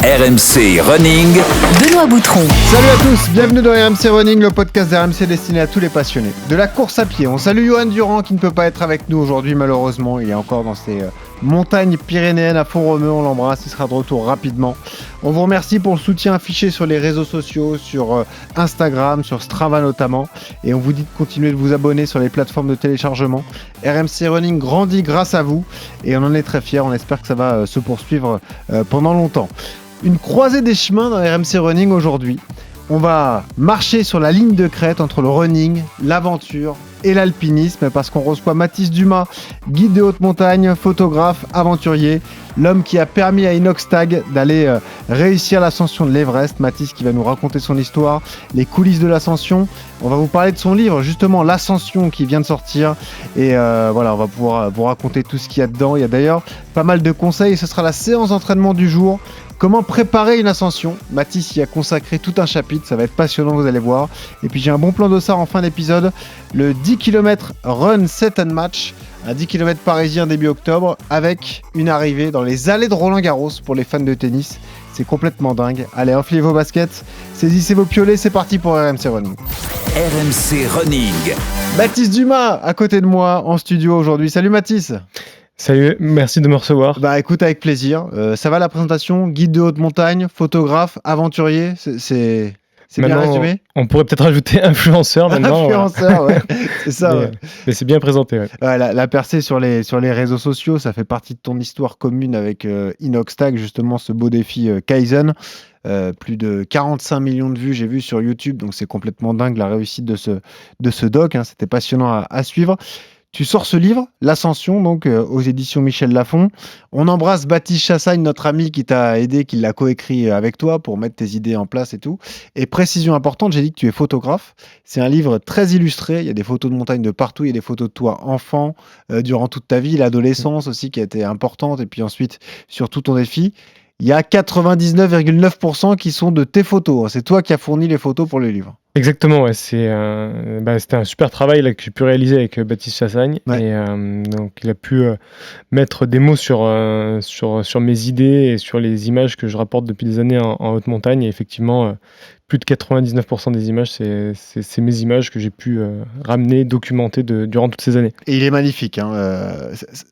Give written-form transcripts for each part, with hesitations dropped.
RMC Running. Benoît Boutron. Salut à tous, bienvenue dans RMC Running, le podcast d'RMC destiné à tous les passionnés de la course à pied. On salue Johan Durand qui ne peut pas être avec nous aujourd'hui malheureusement, il est encore dans ses montagnes pyrénéennes à Font-Romeu, on l'embrasse, il sera de retour rapidement. On vous remercie pour le soutien affiché sur les réseaux sociaux, sur Instagram, sur Strava notamment, et on vous dit de continuer de vous abonner sur les plateformes de téléchargement. RMC Running grandit grâce à vous et on en est très fiers, on espère que ça va se poursuivre pendant longtemps. Une croisée des chemins dans RMC Running aujourd'hui. On va marcher sur la ligne de crête entre le running, l'aventure et l'alpinisme parce qu'on reçoit Mathis Dumas, guide de haute montagne, photographe, aventurier, l'homme qui a permis à Inoxtag d'aller réussir l'ascension de l'Everest. Mathis qui va nous raconter son histoire, les coulisses de l'ascension. On va vous parler de son livre, justement, L'Ascension, qui vient de sortir. Et voilà, on va pouvoir vous raconter tout ce qu'il y a dedans. Il y a d'ailleurs pas mal de conseils et ce sera la séance d'entraînement du jour. Comment préparer une ascension? Mathis y a consacré tout un chapitre, ça va être passionnant, vous allez voir. Et puis j'ai un bon plan d'ossard en fin d'épisode, le 10 km Run Set and Match, un 10 km parisien début octobre, avec une arrivée dans les allées de Roland-Garros pour les fans de tennis. C'est complètement dingue. Allez, enfilez vos baskets, saisissez vos piolets, c'est parti pour RMC Running. RMC Running. Mathis Dumas, à côté de moi, en studio aujourd'hui. Salut Mathis. Salut, merci de me recevoir. Bah écoute, avec plaisir. Ça va la présentation? Guide de haute montagne, photographe, aventurier, c'est bien résumé? On pourrait peut-être ajouter influenceur maintenant. Influenceur, ouais. C'est ça. Mais c'est bien présenté. Ouais. La percée sur les réseaux sociaux, ça fait partie de ton histoire commune avec Inoxtag, justement ce beau défi Kaizen. Plus de 45 millions de vues, j'ai vu sur YouTube, donc c'est complètement dingue la réussite de ce doc. Hein. C'était passionnant à suivre. Tu sors ce livre, L'Ascension, donc aux éditions Michel Lafon. On embrasse Baptiste Chassagne, notre ami qui t'a aidé, qui l'a coécrit avec toi pour mettre tes idées en place et tout. Et précision importante, j'ai dit que tu es photographe. C'est un livre très illustré. Il y a des photos de montagne de partout. Il y a des photos de toi enfant durant toute ta vie, l'adolescence aussi qui a été importante. Et puis ensuite, sur tout ton défi. Il y a 99,9% qui sont de tes photos. C'est toi qui as fourni les photos pour le livre. Exactement, ouais, c'était un super travail là, que j'ai pu réaliser avec Baptiste Chassagne. Ouais. Et donc il a pu mettre des mots sur mes idées et sur les images que je rapporte depuis des années en haute montagne. Et effectivement, plus de 99% des images, c'est mes images que j'ai pu ramener, documenter durant toutes ces années. Et il est magnifique. Hein.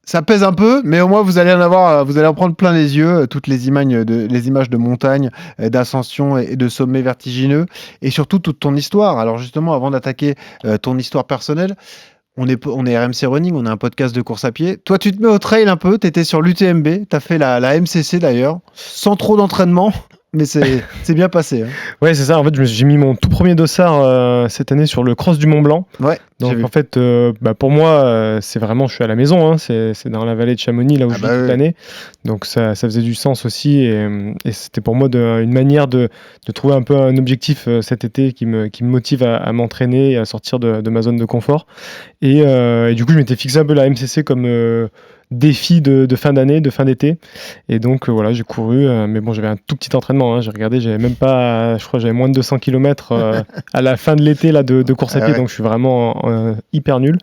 Ça pèse un peu, mais au moins vous allez en prendre plein les yeux, toutes les images de montagne, d'ascension et de sommets vertigineux, et surtout toute ton histoire. Alors justement, avant d'attaquer ton histoire personnelle, on est RMC Running, on a un podcast de course à pied. Toi, tu te mets au trail un peu, tu étais sur l'UTMB, tu as fait la MCC d'ailleurs, sans trop d'entraînement. Mais c'est bien passé. Hein. Ouais, c'est ça. En fait, j'ai mis mon tout premier dossard cette année sur le Cross du Mont Blanc. Ouais. Donc en fait, pour moi, c'est vraiment, je suis à la maison. Hein. C'est dans la vallée de Chamonix, là où je vis toute l'année. Donc ça faisait du sens aussi. Et c'était pour moi une manière de trouver un peu un objectif cet été qui me motive à m'entraîner et à sortir de ma zone de confort. Et du coup, je m'étais fixé un peu la MCC comme défi de fin d'année, de fin d'été. Et donc voilà, j'ai couru, mais bon, j'avais un tout petit entraînement. Hein. J'ai regardé, j'avais même pas, je crois, j'avais moins de 200 km à la fin de l'été là de course à pied. Ouais. Donc je suis vraiment hyper nul.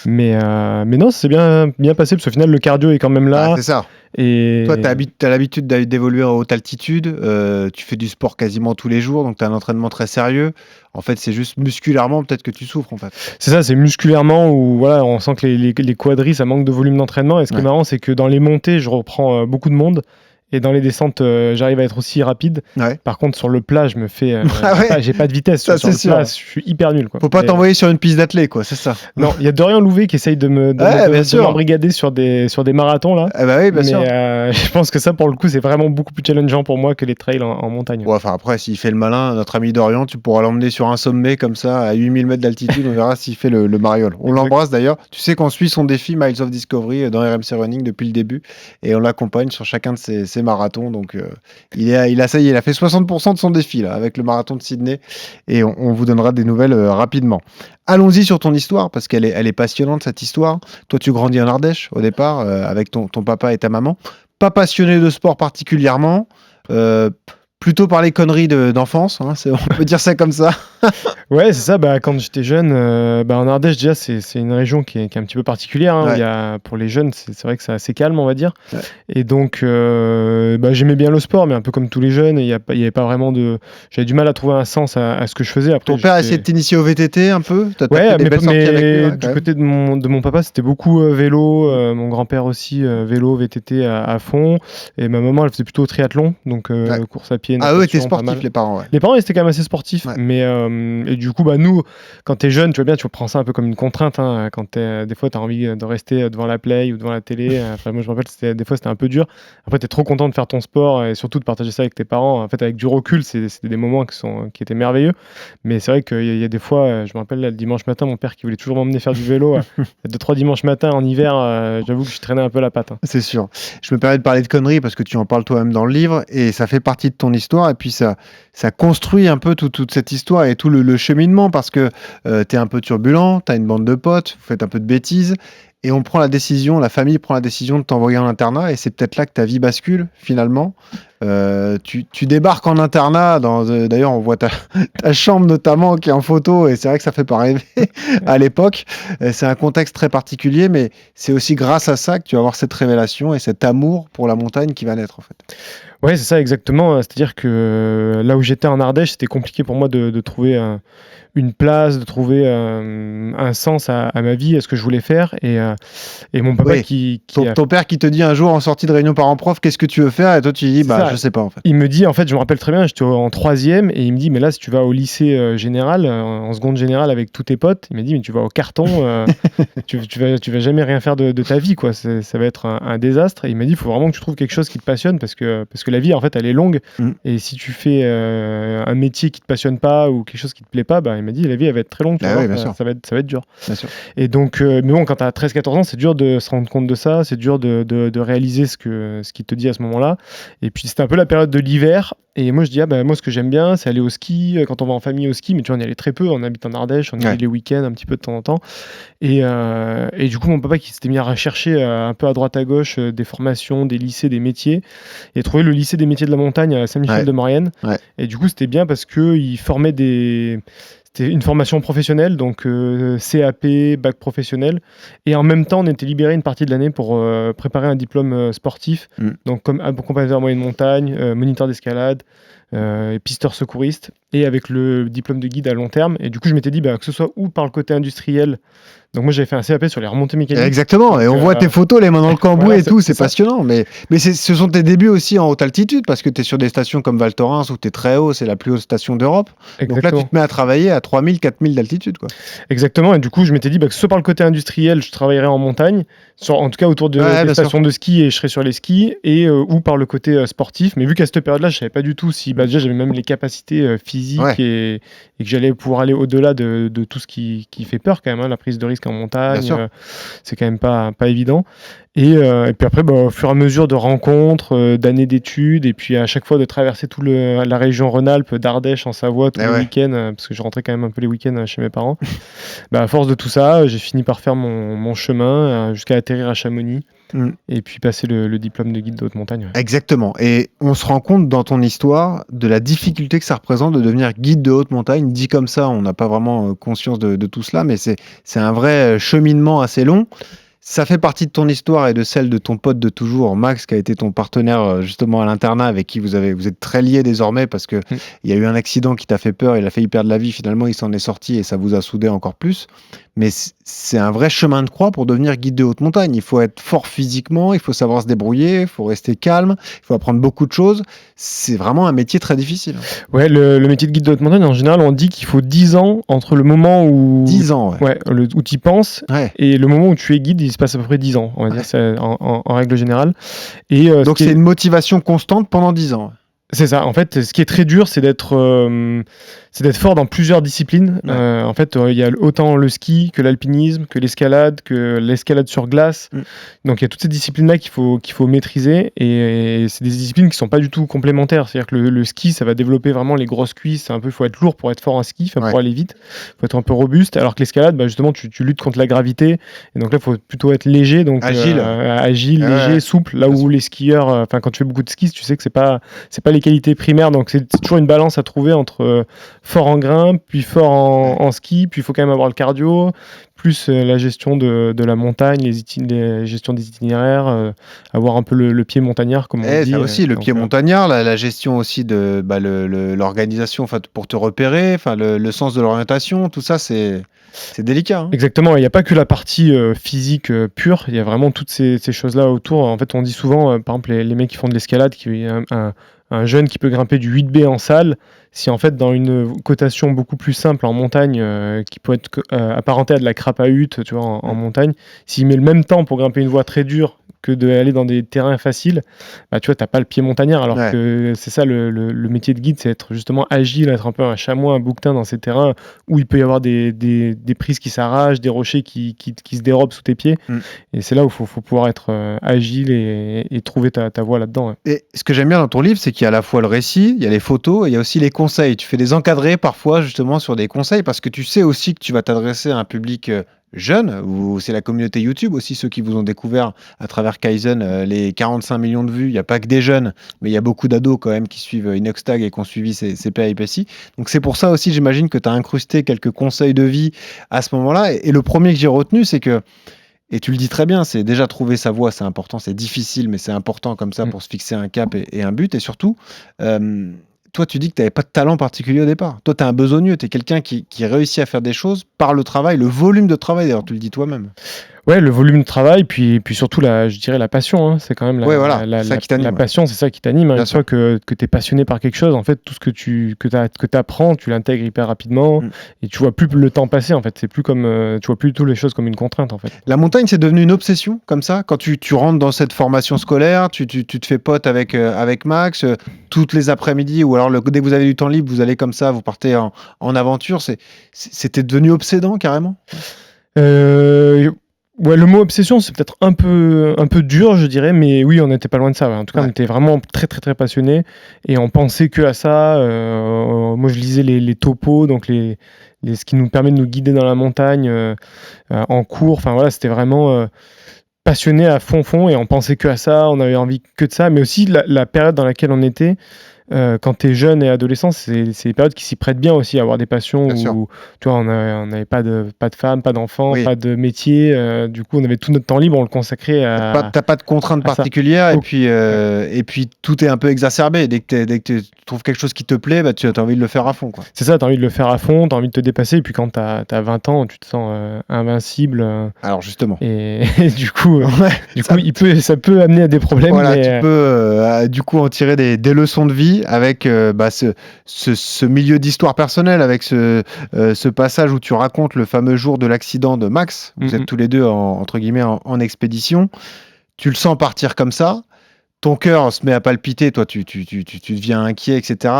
Mais non, ça s'est bien passé parce qu'au final, le cardio est quand même là. Ah, c'est ça. Et toi, tu as l'habitude d'évoluer à haute altitude, tu fais du sport quasiment tous les jours, donc tu as un entraînement très sérieux. En fait, c'est juste musculairement peut-être que tu souffres en fait. C'est ça, c'est musculairement où voilà, on sent que les quadris, ça manque de volume d'entraînement. Et ce qui est marrant, c'est que dans les montées, je reprends beaucoup de monde. Et dans les descentes, j'arrive à être aussi rapide. Ouais. Par contre, sur le plat, je me fais. J'ai pas de vitesse. Ça, sur le plat, je suis hyper nul. Quoi. Faut pas t'envoyer sur une piste d'athlée, quoi, c'est ça. Non, il y a Dorian Louvet qui essaye de m'embrigader sur des marathons. Là. Oui, bien sûr. Je pense que ça, pour le coup, c'est vraiment beaucoup plus challengeant pour moi que les trails en montagne. Ouais, enfin, après, s'il fait le malin, notre ami Dorian, tu pourras l'emmener sur un sommet comme ça, à 8000 mètres d'altitude. On verra s'il fait le mariole. On l'embrasse d'ailleurs. Tu sais qu'on suit son défi Miles of Discovery dans RMC Running depuis le début. Et on l'accompagne sur chacun de ses marathons. Donc, il a fait 60% de son défi là, avec le marathon de Sydney et on vous donnera des nouvelles rapidement. Allons-y sur ton histoire parce qu'elle est passionnante cette histoire. Toi, tu grandis en Ardèche au départ avec ton papa et ta maman. Pas passionné de sport particulièrement, plutôt par les conneries d'enfance, hein, on peut dire ça comme ça. Ouais, c'est ça. Quand j'étais jeune, en Ardèche, déjà, c'est une région qui est un petit peu particulière. Hein. Ouais. Pour les jeunes, c'est vrai que c'est assez calme, on va dire. Ouais. Et donc, j'aimais bien le sport, mais un peu comme tous les jeunes, il y avait pas vraiment de. J'avais du mal à trouver un sens à ce que je faisais. Après, ton père a essayé de t'initier au VTT un peu? Ouais, mais du côté de mon papa, c'était beaucoup vélo. Mon grand-père aussi, vélo, VTT à fond. Et ma maman, elle faisait plutôt triathlon, donc course à pied. Ah ouais, t'es sportif, les parents. Ouais. Les parents, ils étaient quand même assez sportifs, mais et du coup, nous, quand t'es jeune, tu vois bien, tu prends ça un peu comme une contrainte. Hein, quand des fois, t'as envie de rester devant la play ou devant la télé. Moi, je me rappelle, des fois, c'était un peu dur. Après, t'es trop content de faire ton sport et surtout de partager ça avec tes parents. En fait, avec du recul, c'était des moments qui étaient merveilleux. Mais c'est vrai qu'il y a des fois, je me rappelle le dimanche matin, mon père qui voulait toujours m'emmener faire du vélo. 2-3 dimanches matin en hiver, j'avoue que je traînais un peu la patte. Hein. C'est sûr. Je me permets de parler de conneries parce que tu en parles toi-même dans le livre et ça fait partie de ton histoire et puis ça construit un peu toute cette histoire et tout le cheminement parce que t'es un peu turbulent, t'as une bande de potes, vous faites un peu de bêtises et la famille prend la décision de t'envoyer en internat et c'est peut-être là que ta vie bascule finalement. Tu débarques en internat, d'ailleurs on voit ta chambre notamment qui est en photo et c'est vrai que ça fait pas rêver à l'époque. C'est un contexte très particulier mais c'est aussi grâce à ça que tu vas avoir cette révélation et cet amour pour la montagne qui va naître en fait. Ouais, c'est ça exactement. C'est-à-dire que là où j'étais en Ardèche, c'était compliqué pour moi de trouver une place, de trouver un sens à ma vie, à ce que je voulais faire. Et mon papa ton père qui te dit un jour en sortie de réunion parents-prof, qu'est-ce que tu veux faire? Et toi tu dis, je sais pas en fait. Il me dit, en fait, je me rappelle très bien, j'étais en 3e et il me dit, mais là, si tu vas au lycée général, en seconde générale avec tous tes potes, il m'a dit, mais tu vas au carton, tu vas jamais rien faire de ta vie, quoi. Ça va être un désastre. Et il m'a dit, il faut vraiment que tu trouves quelque chose qui te passionne parce que la vie, en fait, elle est longue. Et si tu fais un métier qui te passionne pas ou quelque chose qui te plaît pas, il m'a dit, la vie, elle va être très longue. Ça va être dur. Bien sûr. Et donc, mais bon, quand tu as 13-14 ans, c'est dur de se rendre compte de ça. C'est dur de réaliser ce qu'il te dit à ce moment-là. Et puis, c'était un peu la période de l'hiver. Et moi, je dis, moi, ce que j'aime bien, c'est aller au ski. Quand on va en famille au ski, mais tu vois, on y allait très peu. On habite en Ardèche, on y allait les week-ends un petit peu de temps en temps. Et du coup, mon papa qui s'était mis à rechercher un peu à droite à gauche des formations, des lycées, des métiers, et trouvé le lycée des métiers de la montagne à Saint-Michel-de-Maurienne. Ouais. Et du coup, c'était bien parce qu'il formait C'était une formation professionnelle, donc CAP, bac professionnel. Et en même temps, on était libéré une partie de l'année pour préparer un diplôme sportif, donc comme accompagnateur moyenne montagne, moniteur d'escalade, pisteur secouriste, et avec le diplôme de guide à long terme. Et du coup, je m'étais dit que ce soit ou par le côté industriel. Donc moi, j'avais fait un CAP sur les remontées mécaniques. Exactement, et on voit tes photos, les mains dans le cambouis et tout, c'est passionnant. Mais ce sont tes débuts aussi en haute altitude, parce que tu es sur des stations comme Val Thorens, où tu es très haut, c'est la plus haute station d'Europe. Donc là, tu te mets à travailler à 3000, 4000 d'altitude, quoi. Exactement, et du coup, je m'étais dit que soit par le côté industriel, je travaillerais en montagne, en tout cas autour des stations de ski, et je serais sur les skis, ou par le côté sportif. Mais vu qu'à cette période-là, je savais pas du tout si déjà j'avais même les capacités physiques et que j'allais pouvoir aller au-delà de tout ce qui fait peur quand même, hein, la prise de risque en montagne, c'est quand même pas évident. Et puis après, au fur et à mesure de rencontres, d'années d'études, et puis à chaque fois de traverser toute la région Rhône-Alpes, d'Ardèche en Savoie, tous les week-ends, parce que je rentrais quand même un peu les week-ends chez mes parents. À force de tout ça, j'ai fini par faire mon chemin jusqu'à atterrir à Chamonix. Et puis passer le diplôme de guide de haute montagne. Ouais. Exactement. Et on se rend compte dans ton histoire de la difficulté que ça représente de devenir guide de haute montagne. Dit comme ça, on n'a pas vraiment conscience de tout cela, mais c'est un vrai cheminement assez long. Ça fait partie de ton histoire et de celle de ton pote de toujours, Max, qui a été ton partenaire justement à l'internat, avec qui vous êtes très liés désormais parce que il y a eu un accident qui t'a fait peur, il a failli perdre la vie, finalement il s'en est sorti et ça vous a soudé encore plus. Mais c'est un vrai chemin de croix pour devenir guide de haute montagne. Il faut être fort physiquement, il faut savoir se débrouiller, il faut rester calme, il faut apprendre beaucoup de choses. C'est vraiment un métier très difficile. Ouais, le métier de guide de haute montagne, en général, on dit qu'il faut 10 ans entre le moment où... 10 ans, où tu y penses et le moment où tu es guide, il se passe à peu près 10 ans, on va dire, c'est en règle générale. Et, donc c'est une motivation constante pendant 10 ans. C'est ça. En fait, ce qui est très dur, c'est d'être fort dans plusieurs disciplines. Ouais. En fait, il y a autant le ski que l'alpinisme, que l'escalade sur glace. Donc, il y a toutes ces disciplines-là qu'il faut maîtriser. Et c'est des disciplines qui sont pas du tout complémentaires. C'est-à-dire que le ski, ça va développer vraiment les grosses cuisses. Il faut être lourd pour être fort en ski, pour aller vite. Il faut être un peu robuste. Alors que l'escalade, justement, tu luttes contre la gravité. Et donc là, il faut plutôt être léger. Donc, agile, léger, souple. Là où les skieurs, quand tu fais beaucoup de ski, tu sais que c'est pas les les qualités primaires, donc c'est toujours une balance à trouver entre fort en grimpe, puis fort en ski, puis il faut quand même avoir le cardio, plus la gestion de la montagne, les gestions des itinéraires, avoir un peu le pied montagnard, comme on dit. Ça aussi, le pied montagnard, la gestion aussi de l'organisation pour te repérer, le sens de l'orientation, tout ça, c'est délicat. Hein. Exactement, il n'y a pas que la partie physique pure, il y a vraiment toutes ces choses-là autour. En fait, on dit souvent, par exemple, les mecs qui font de l'escalade, qu'il y a un jeune qui peut grimper du 8B en salle, si en fait dans une cotation beaucoup plus simple en montagne, qui peut être apparentée à de la crape à hutte, tu vois, en montagne, s'il met le même temps pour grimper une voie très dure que d'aller dans des terrains faciles, bah, tu vois, t'as pas le pied montagnard, alors que c'est ça le métier de guide, c'est être justement agile, être un peu un chamois, un bouquetin dans ces terrains où il peut y avoir des prises qui s'arrachent, des rochers qui se dérobent sous tes pieds, et c'est là où il faut pouvoir être agile et trouver ta voie là-dedans. Et ce que j'aime bien dans ton livre, c'est qu'il y a à la fois le récit, il y a les photos, et il y a aussi les conseils. Tu fais des encadrés parfois justement sur des conseils, parce que tu sais aussi que tu vas t'adresser à un public jeunes, ou c'est la communauté YouTube aussi, ceux qui vous ont découvert à travers Kaizen, les 45 millions de vues, il n'y a pas que des jeunes, mais il y a beaucoup d'ados quand même qui suivent Inoxtag et qui ont suivi ces péripéties. Donc c'est pour ça aussi, j'imagine que tu as incrusté quelques conseils de vie à ce moment-là. Et le premier que j'ai retenu, c'est que, et tu le dis très bien, c'est déjà trouver sa voie, c'est important, c'est difficile, mais c'est important comme ça pour se fixer un cap et un but. Et surtout, toi, tu dis que tu n'avais pas de talent particulier au départ. Toi, tu es un besogneux, tu es quelqu'un qui réussit à faire des choses par le travail, le volume de travail, d'ailleurs, tu le dis toi-même. Ouais, le volume de travail, puis surtout, je dirais la passion. Hein. C'est quand même la passion, c'est ça qui t'anime. Hein. Une fois que tu es passionné par quelque chose, en fait, tout ce que apprends, tu l'intègres hyper rapidement et tu vois plus le temps passer. En fait, c'est plus comme tu vois plus toutes les choses comme une contrainte. En fait. La montagne, c'est devenu une obsession comme ça. Quand tu rentres dans cette formation scolaire, tu te fais pote avec Max toutes les après-midi, ou alors dès que vous avez du temps libre, vous allez comme ça, vous partez en aventure. C'était devenu obsédant carrément. Ouais, le mot obsession, c'est peut-être un peu dur, je dirais, mais oui, on n'était pas loin de ça. Ouais. En tout cas, on était vraiment très, très, très passionnés et on pensait que à ça. Moi, je lisais les topos, donc ce qui nous permet de nous guider dans la montagne en cours. Enfin, voilà, c'était vraiment passionné à fond et on pensait que à ça, on avait envie que de ça, mais aussi la période dans laquelle on était. Quand tu es jeune et adolescent, c'est des périodes qui s'y prêtent bien aussi à avoir des passions où tu vois, on n'avait pas de femme, pas d'enfant, pas de métier. Du coup, on avait tout notre temps libre, on le consacrait à. T'as pas de contraintes particulières et puis tout est un peu exacerbé. Dès que tu trouves quelque chose qui te plaît, bah, tu as envie de le faire à fond. Quoi. C'est ça, tu as envie de le faire à fond, tu as envie de te dépasser. Et puis quand tu as 20 ans, tu te sens invincible. Alors justement. Et du coup, ça peut amener à des problèmes. Voilà, tu peux du coup en tirer des leçons de vie. Avec ce milieu d'histoire personnelle, avec ce passage où tu racontes le fameux jour de l'accident de Max. Vous êtes tous les deux entre guillemets en expédition. Tu le sens partir comme ça. Ton cœur se met à palpiter. Toi, tu deviens inquiet, etc.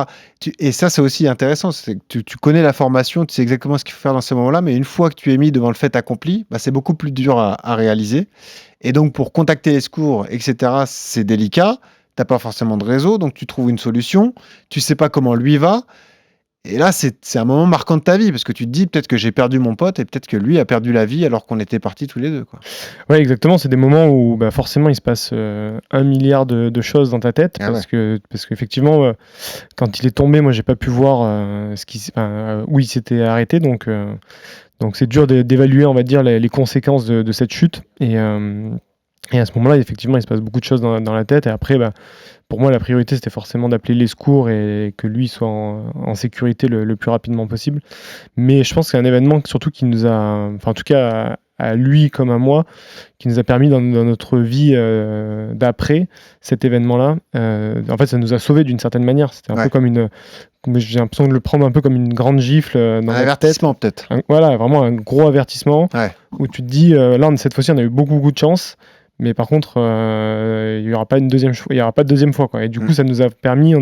Et ça, c'est aussi intéressant. C'est que tu connais la formation, tu sais exactement ce qu'il faut faire dans ces moments-là. Mais une fois que tu es mis devant le fait accompli, c'est beaucoup plus dur à réaliser. Et donc, pour contacter les secours, etc., c'est délicat. T'as pas forcément de réseau, donc tu trouves une solution, tu sais pas comment lui va, et là c'est un moment marquant de ta vie, parce que tu te dis peut-être que j'ai perdu mon pote, et peut-être que lui a perdu la vie alors qu'on était partis tous les deux. Quoi. Ouais, exactement, c'est des moments où forcément il se passe 1 milliard de choses dans ta tête, parce qu'effectivement, quand il est tombé, moi j'ai pas pu voir où il s'était arrêté, donc c'est dur d'évaluer, on va dire, les conséquences de cette chute, et à ce moment-là, effectivement, il se passe beaucoup de choses dans la tête. Et après, pour moi, la priorité, c'était forcément d'appeler les secours et que lui soit en sécurité le plus rapidement possible. Mais je pense que c'est un événement surtout qui nous a, enfin en tout cas à lui comme à moi, qui nous a permis dans notre vie d'après cet événement-là. En fait, ça nous a sauvés d'une certaine manière. C'était un peu comme j'ai l'impression de le prendre un peu comme une grande gifle dans un avertissement peut-être. Voilà, vraiment un gros avertissement où tu te dis, là, cette fois-ci, on a eu beaucoup de chance. Mais par contre, il n'y aura pas de deuxième fois. Quoi. Et du coup, ça nous a permis,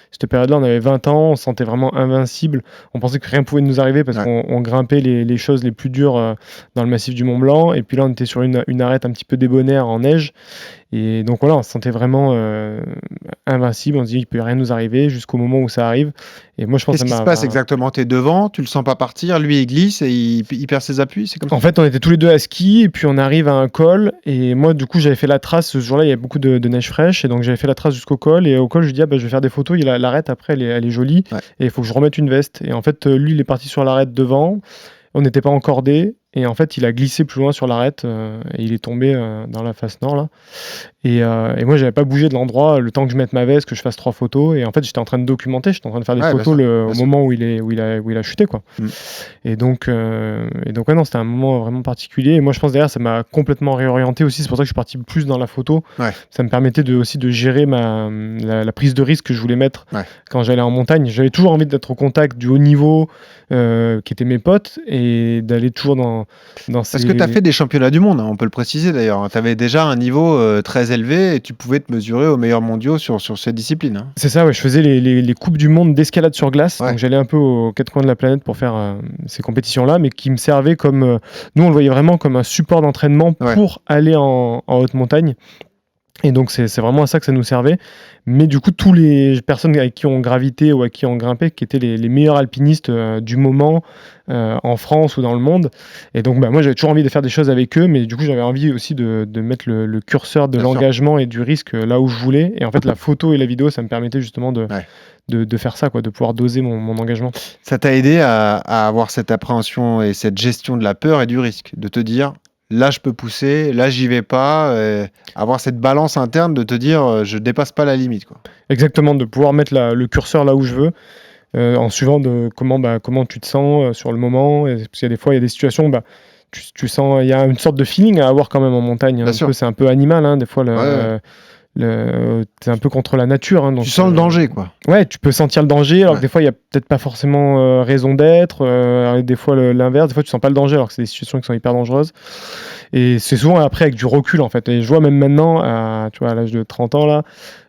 cette période-là, on avait 20 ans, on se sentait vraiment invincible. On pensait que rien ne pouvait nous arriver parce qu'on grimpait les choses les plus dures dans le massif du Mont Blanc. Et puis là, on était sur une arête un petit peu débonnaire en neige. Et donc voilà, on se sentait vraiment invincible. On se dit, il ne peut rien nous arriver jusqu'au moment où ça arrive. Et moi, je pense Qu'est-ce qui se passe exactement ? Tu es devant, tu le sens pas partir, lui il glisse et il perd ses appuis, c'est comme ça ? En fait, on était tous les deux à ski et puis on arrive à un col et moi, du coup, j'avais fait la trace. Ce jour-là, il y avait beaucoup de neige fraîche. Et donc, j'avais fait la trace jusqu'au col. Et au col, je lui dis, je vais faire des photos. L'arête, après, elle est jolie. Ouais. Et il faut que je remette une veste. Et en fait, lui, il est parti sur l'arête devant. On n'était pas encordés. Et en fait, il a glissé plus loin sur l'arête. Et il est tombé dans la face nord, là. Et moi, j'avais pas bougé de l'endroit le temps que je mette ma veste, que je fasse 3 photos. Et en fait, j'étais en train de documenter, j'étais en train de faire des photos au moment où il a chuté, quoi. Et donc, ouais, non, c'était un moment vraiment particulier. Et moi, je pense derrière, ça m'a complètement réorienté aussi. C'est pour ça que je suis parti plus dans la photo. Ouais. Ça me permettait aussi de gérer la prise de risque que je voulais mettre quand j'allais en montagne. J'avais toujours envie d'être au contact du haut niveau, qui étaient mes potes, et d'aller toujours dans Parce que tu as fait des championnats du monde, hein, on peut le préciser d'ailleurs. Tu avais déjà un niveau très élevé et tu pouvais te mesurer aux meilleurs mondiaux sur ces disciplines. Hein. C'est ça, ouais. Je faisais les coupes du monde d'escalade sur glace. Ouais. Donc j'allais un peu aux 4 coins de la planète pour faire ces compétitions-là, mais qui me servaient comme... nous, on le voyait vraiment comme un support d'entraînement pour aller en haute montagne. Et donc, c'est vraiment à ça que ça nous servait. Mais du coup, tous les personnes avec qui on gravitait ou à qui on grimpait, qui étaient les meilleurs alpinistes du moment en France ou dans le monde. Et donc, moi, j'avais toujours envie de faire des choses avec eux, mais du coup, j'avais envie aussi de mettre le curseur de l'engagement et du risque là où je voulais. Et en fait, la photo et la vidéo, ça me permettait justement de faire ça, quoi, de pouvoir doser mon engagement. Ça t'a aidé à avoir cette appréhension et cette gestion de la peur et du risque, de te dire... Là, je peux pousser, là, j'y vais pas. Avoir cette balance interne de te dire, je dépasse pas la limite, quoi. Exactement, de pouvoir mettre le curseur là où je veux, en suivant comment tu te sens sur le moment. Parce qu'il y a des fois, il y a des situations, tu sens, il y a une sorte de feeling à avoir quand même en montagne. C'est un peu animal, hein, des fois. C'est un peu contre la nature. Hein, donc, tu sens le danger, quoi. Ouais, tu peux sentir le danger, alors que des fois, il n'y a peut-être pas forcément raison d'être. Des fois, l'inverse, des fois, tu sens pas le danger, alors que c'est des situations qui sont hyper dangereuses. Et c'est souvent après avec du recul, en fait. Et je vois même maintenant, à l'âge de 30 ans, là,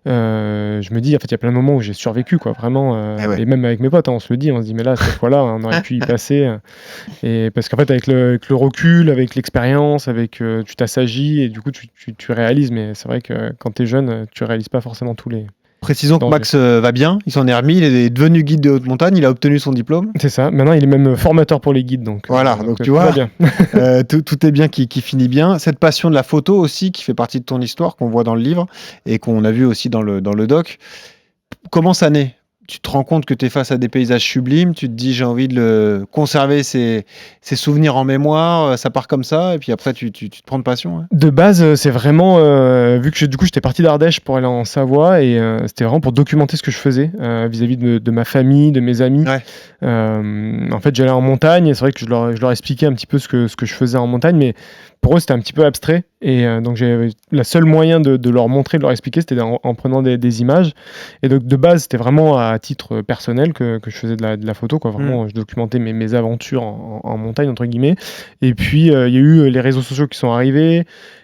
je me dis, en fait, il y a plein de moments où j'ai survécu, quoi, vraiment. Et même avec mes potes, on se le dit, mais là, cette fois-là, on aurait pu y passer. Et parce qu'en fait, avec le recul, avec l'expérience, tu t'assagis et du coup, tu réalises. Mais c'est vrai que quand tu es jeune, tu réalises pas forcément tous les... Précisons que Max va bien, il s'en est remis, il est devenu guide de haute montagne, il a obtenu son diplôme. C'est ça, maintenant il est même formateur pour les guides. Donc tu vois, tout est bien qui finit bien. Cette passion de la photo aussi, qui fait partie de ton histoire, qu'on voit dans le livre et qu'on a vu aussi dans le doc. Comment ça naît ? Tu te rends compte que tu es face à des paysages sublimes, tu te dis j'ai envie de conserver ces souvenirs en mémoire, ça part comme ça, et puis après tu te prends de passion. Hein. De base, c'est vraiment, vu que du coup j'étais parti d'Ardèche pour aller en Savoie, et c'était vraiment pour documenter ce que je faisais vis-à-vis de ma famille, de mes amis. Ouais. En fait, j'allais en montagne, et c'est vrai que je leur expliquais un petit peu ce que je faisais en montagne, mais pour eux c'était un petit peu abstrait, et donc j'avais la seule moyen de leur montrer, de leur expliquer, c'était en prenant des images. Et donc de base c'était vraiment à titre personnel que je faisais de la photo, quoi. Vraiment je documentais mes aventures en montagne, entre guillemets. Et puis il y a eu les réseaux sociaux qui sont arrivés,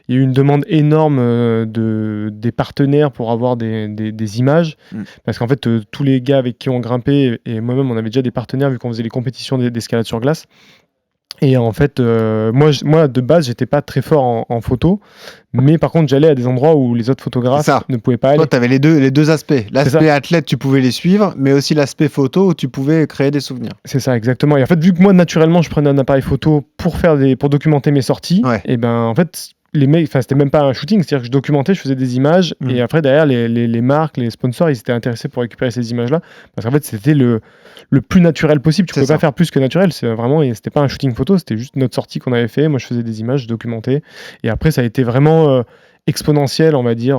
il y a eu une demande énorme des partenaires pour avoir des images, parce qu'en fait tous les gars avec qui on grimpait et moi-même on avait déjà des partenaires vu qu'on faisait les compétitions d'escalade sur glace. Et en fait, moi de base, j'étais pas très fort en photo, mais par contre, j'allais à des endroits où les autres photographes ne pouvaient pas aller. Toi, tu avais les deux aspects. L'aspect athlète, tu pouvais les suivre, mais aussi l'aspect photo où tu pouvais créer des souvenirs. C'est ça, exactement. Et en fait, vu que moi, naturellement, je prenais un appareil photo pour documenter mes sorties, et ben en fait, les mecs, c'était même pas un shooting, c'est-à-dire que je documentais, je faisais des images, et après derrière les marques, les sponsors, ils étaient intéressés pour récupérer ces images-là, parce qu'en fait c'était le plus naturel possible. Tu pouvais pas faire plus que naturel, c'était pas un shooting photo, c'était juste notre sortie qu'on avait fait. Moi je faisais des images, je documentais, et après ça a été vraiment exponentielle, on va dire,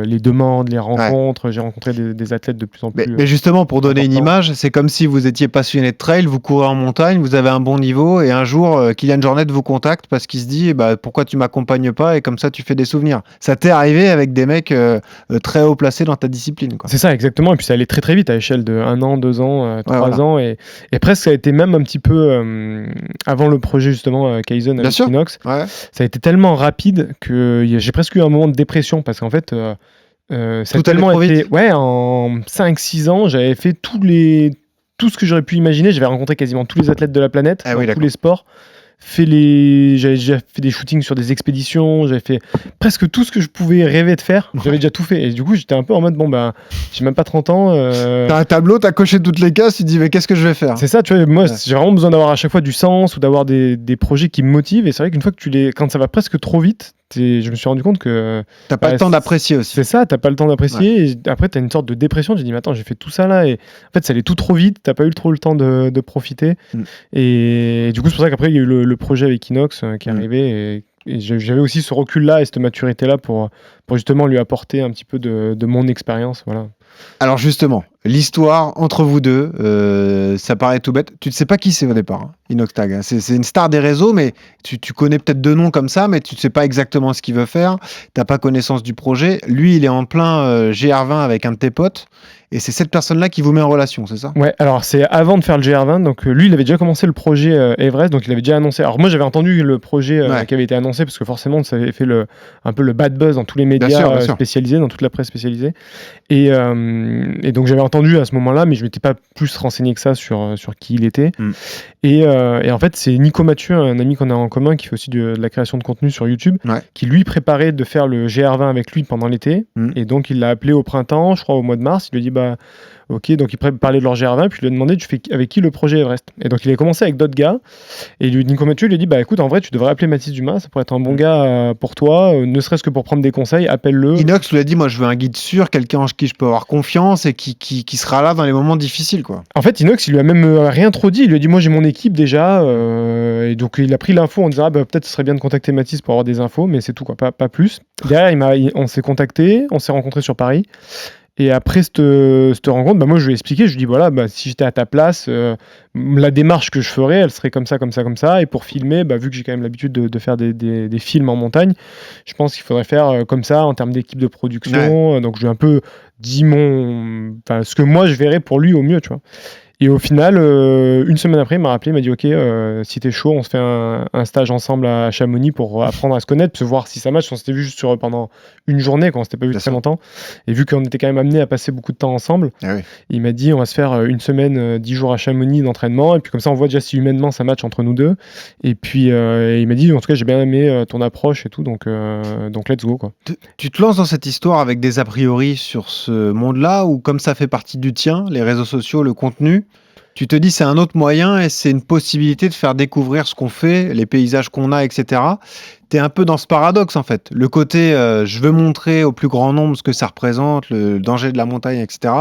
les demandes, les rencontres. J'ai rencontré des athlètes de plus en plus. Mais justement, pour donner une image, c'est comme si vous étiez passionné de trail, vous courez en montagne, vous avez un bon niveau, et un jour, Kylian Jornet vous contacte parce qu'il se dit pourquoi tu m'accompagnes pas, et comme ça tu fais des souvenirs. Ça t'est arrivé avec des mecs très haut placés dans ta discipline, quoi. C'est ça, exactement. Et puis ça allait très très vite à l'échelle de 1 an, 2 ans, 3 ans. Et presque ça a été même un petit peu avant le projet justement Kaizen avec Inox. Ouais. Ça a été tellement rapide que j'ai presque eu un moment de dépression, parce qu'en fait ça a tellement été... Ouais, en 5-6 ans, j'avais fait tout ce que j'aurais pu imaginer. J'avais rencontré quasiment tous les athlètes de la planète, dans tous les sports. J'avais déjà fait des shootings sur des expéditions, j'avais fait presque tout ce que je pouvais rêver de faire, j'avais déjà tout fait. Et du coup, j'étais un peu en mode, j'ai même pas 30 ans. T'as un tableau, t'as coché toutes les cases, tu te dis, mais qu'est-ce que je vais faire ? C'est ça, tu vois, moi, j'ai vraiment besoin d'avoir à chaque fois du sens ou d'avoir des projets qui me motivent. Et c'est vrai qu'une fois que quand ça va presque trop vite, je me suis rendu compte que... T'as pas le temps d'apprécier aussi. C'est ça, t'as pas le temps d'apprécier. Et après, t'as une sorte de dépression. Tu dis, mais attends, j'ai fait tout ça là. Et en fait, ça allait tout trop vite. T'as pas eu trop le temps de profiter. Et du coup, c'est pour ça qu'après, il y a eu le projet avec Inox qui est arrivé. Et j'avais aussi ce recul-là et cette maturité-là pour justement lui apporter un petit peu de mon expérience. Voilà. Alors justement, l'histoire entre vous deux, ça paraît tout bête. Tu ne sais pas qui c'est au départ, Inoxtag. C'est une star des réseaux, mais tu connais peut-être deux noms comme ça, mais tu ne sais pas exactement ce qu'il veut faire. Tu n'as pas connaissance du projet. Lui, il est en plein GR20 avec un de tes potes. Et c'est cette personne-là qui vous met en relation, c'est ça ? Ouais, alors c'est avant de faire le GR20. Donc lui, il avait déjà commencé le projet Everest, donc il avait déjà annoncé. Alors moi, j'avais entendu le projet qui avait été annoncé, parce que forcément, ça avait fait un peu le bad buzz dans tous les médias bien sûr. Spécialisés, dans toute la presse spécialisée. Et donc j'avais entendu à ce moment-là, mais je ne m'étais pas plus renseigné que ça sur qui il était. Et en fait, c'est Nico Mathieu, un ami qu'on a en commun, qui fait aussi de la création de contenu sur YouTube, qui lui préparait de faire le GR20 avec lui pendant l'été. Et donc il l'a appelé au printemps, je crois au mois de mars. Il lui a dit ok, donc il parlait de leur GR20, puis il lui a demandé tu fais avec qui le projet Everest. Et donc il a commencé avec d'autres gars, et Nico Mathieu lui a dit écoute, en vrai tu devrais appeler Mathis Dumas, ça pourrait être un bon gars pour toi, ne serait-ce que pour prendre des conseils, appelle-le. Inox lui a dit moi je veux un guide sûr, quelqu'un en qui je peux avoir confiance et qui sera là dans les moments difficiles, quoi. En fait Inox il lui a même rien trop dit, il lui a dit moi j'ai mon équipe déjà, et donc il a pris l'info en disant peut-être ce serait bien de contacter Mathis pour avoir des infos, mais c'est tout, quoi, pas plus. Derrière on s'est contacté, on s'est rencontrés sur Paris. Et après cette rencontre, moi je lui ai expliqué, je lui ai dit voilà, si j'étais à ta place, la démarche que je ferais, elle serait comme ça. Et pour filmer, vu que j'ai quand même l'habitude de faire des films en montagne, je pense qu'il faudrait faire comme ça en termes d'équipe de production. Donc je lui ai un peu dit ce que moi je verrais pour lui au mieux, tu vois. Et au final, une semaine après, il m'a rappelé, il m'a dit ok, si t'es chaud, on se fait un stage ensemble à Chamonix pour apprendre à se connaître, pour voir si ça match. On s'était vu juste pendant une journée, on s'était pas vu très longtemps. Et vu qu'on était quand même amenés à passer beaucoup de temps ensemble, il m'a dit on va se faire une semaine, 10 jours à Chamonix d'entraînement, et puis comme ça on voit déjà si humainement ça match entre nous deux. Et puis il m'a dit en tout cas j'ai bien aimé ton approche et tout, donc let's go, quoi. Tu te lances dans cette histoire avec des a priori sur ce monde-là, ou comme ça fait partie du tien, les réseaux sociaux, le contenu, tu te dis c'est un autre moyen et c'est une possibilité de faire découvrir ce qu'on fait, les paysages qu'on a, etc. Tu es un peu dans ce paradoxe, en fait. Le côté je veux montrer au plus grand nombre ce que ça représente, le danger de la montagne, etc.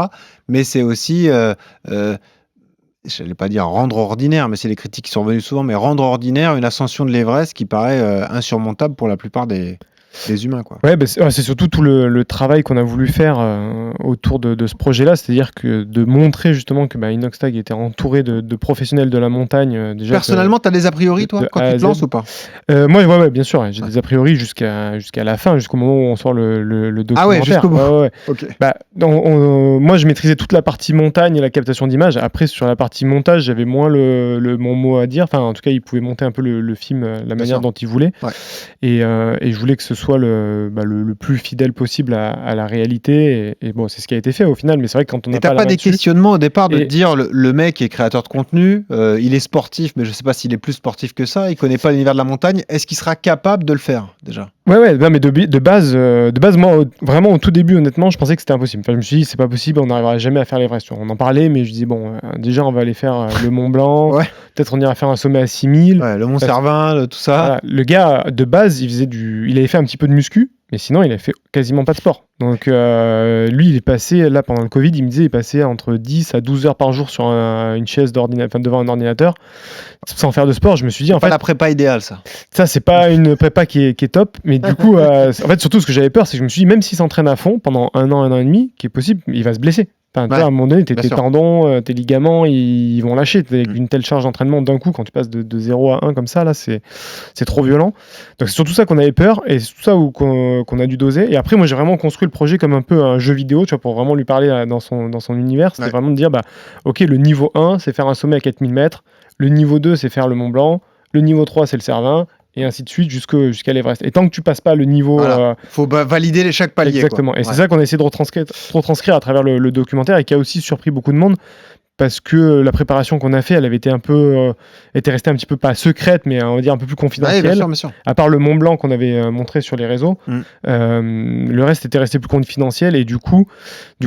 Mais c'est aussi, je n'allais pas dire rendre ordinaire, mais c'est les critiques qui sont revenues souvent, mais rendre ordinaire une ascension de l'Everest qui paraît insurmontable pour la plupart des humains, quoi. Ouais, c'est surtout tout le travail qu'on a voulu faire autour de ce projet-là, c'est-à-dire que de montrer justement que Inoxtag était entouré de professionnels de la montagne. Déjà personnellement, tu as des a priori, toi, quand tu te lances ou pas ? Moi, ouais, bien sûr, j'ai des a priori jusqu'à la fin, jusqu'au moment où on sort le documentaire. Ah ouais, jusqu'au bout. Ouais. Okay. Moi, je maîtrisais toute la partie montagne et la captation d'images. Après, sur la partie montage, j'avais moins mon mot à dire. Enfin, en tout cas, il pouvait monter un peu le film, la manière dont il voulait. Ouais. Et je voulais que ce soit le plus fidèle possible à la réalité, et bon, c'est ce qui a été fait au final, mais c'est vrai que quand on n'a pas des questionnements au départ de te dire le mec est créateur de contenu, il est sportif, mais je sais pas s'il est plus sportif que ça, il connaît pas l'univers de la montagne, est-ce qu'il sera capable de le faire déjà ? Ouais, mais de base, moi, vraiment au tout début, honnêtement, je pensais que c'était impossible. Enfin, je me suis dit, c'est pas possible, on n'arrivera jamais à faire l'Everest. On en parlait, mais je dis, bon, déjà, on va aller faire le Mont Blanc, peut-être on ira faire un sommet à 6000. Ouais, le Mont Cervin, tout ça. Voilà. Le gars, de base, il avait fait un petit peu de muscu, mais sinon, il avait fait quasiment pas de sport. Donc, lui, il est passé, là, pendant le Covid, il me disait, il passait entre 10 à 12 heures par jour sur une chaise devant un ordinateur, sans faire de sport. Je me suis dit, en fait... la prépa idéale, ça. Ça, c'est pas une prépa qui est top, mais du coup, en fait, surtout, ce que j'avais peur, c'est que je me suis dit, même s'il s'entraîne à fond pendant un an et demi, qui est possible, il va se blesser. Enfin, à un moment donné, tes tendons, tes ligaments, ils vont lâcher. Avec une telle charge d'entraînement d'un coup, quand tu passes de 0 à 1 comme ça, là, c'est trop violent. Donc c'est surtout ça qu'on avait peur, et c'est tout ça qu'on a dû doser. Et après, moi, j'ai vraiment construit le projet comme un peu un jeu vidéo, tu vois, pour vraiment lui parler dans son univers. C'était vraiment de dire, ok, le niveau 1, c'est faire un sommet à 4000 mètres. Le niveau 2, c'est faire le Mont Blanc. Le niveau 3, c'est le Cervin. Et ainsi de suite jusqu'à l'Everest. Et tant que tu passes pas le niveau... faut valider chaque palier. Exactement. Quoi. Et c'est ça qu'on a essayé de retranscrire à travers le documentaire, et qui a aussi surpris beaucoup de monde, parce que la préparation qu'on a fait, elle avait été était restée un petit peu, pas secrète, mais on va dire un peu plus confidentielle. Ouais, bien sûr. À part le Mont Blanc qu'on avait montré sur les réseaux, le reste était resté plus confidentiel, et du coup,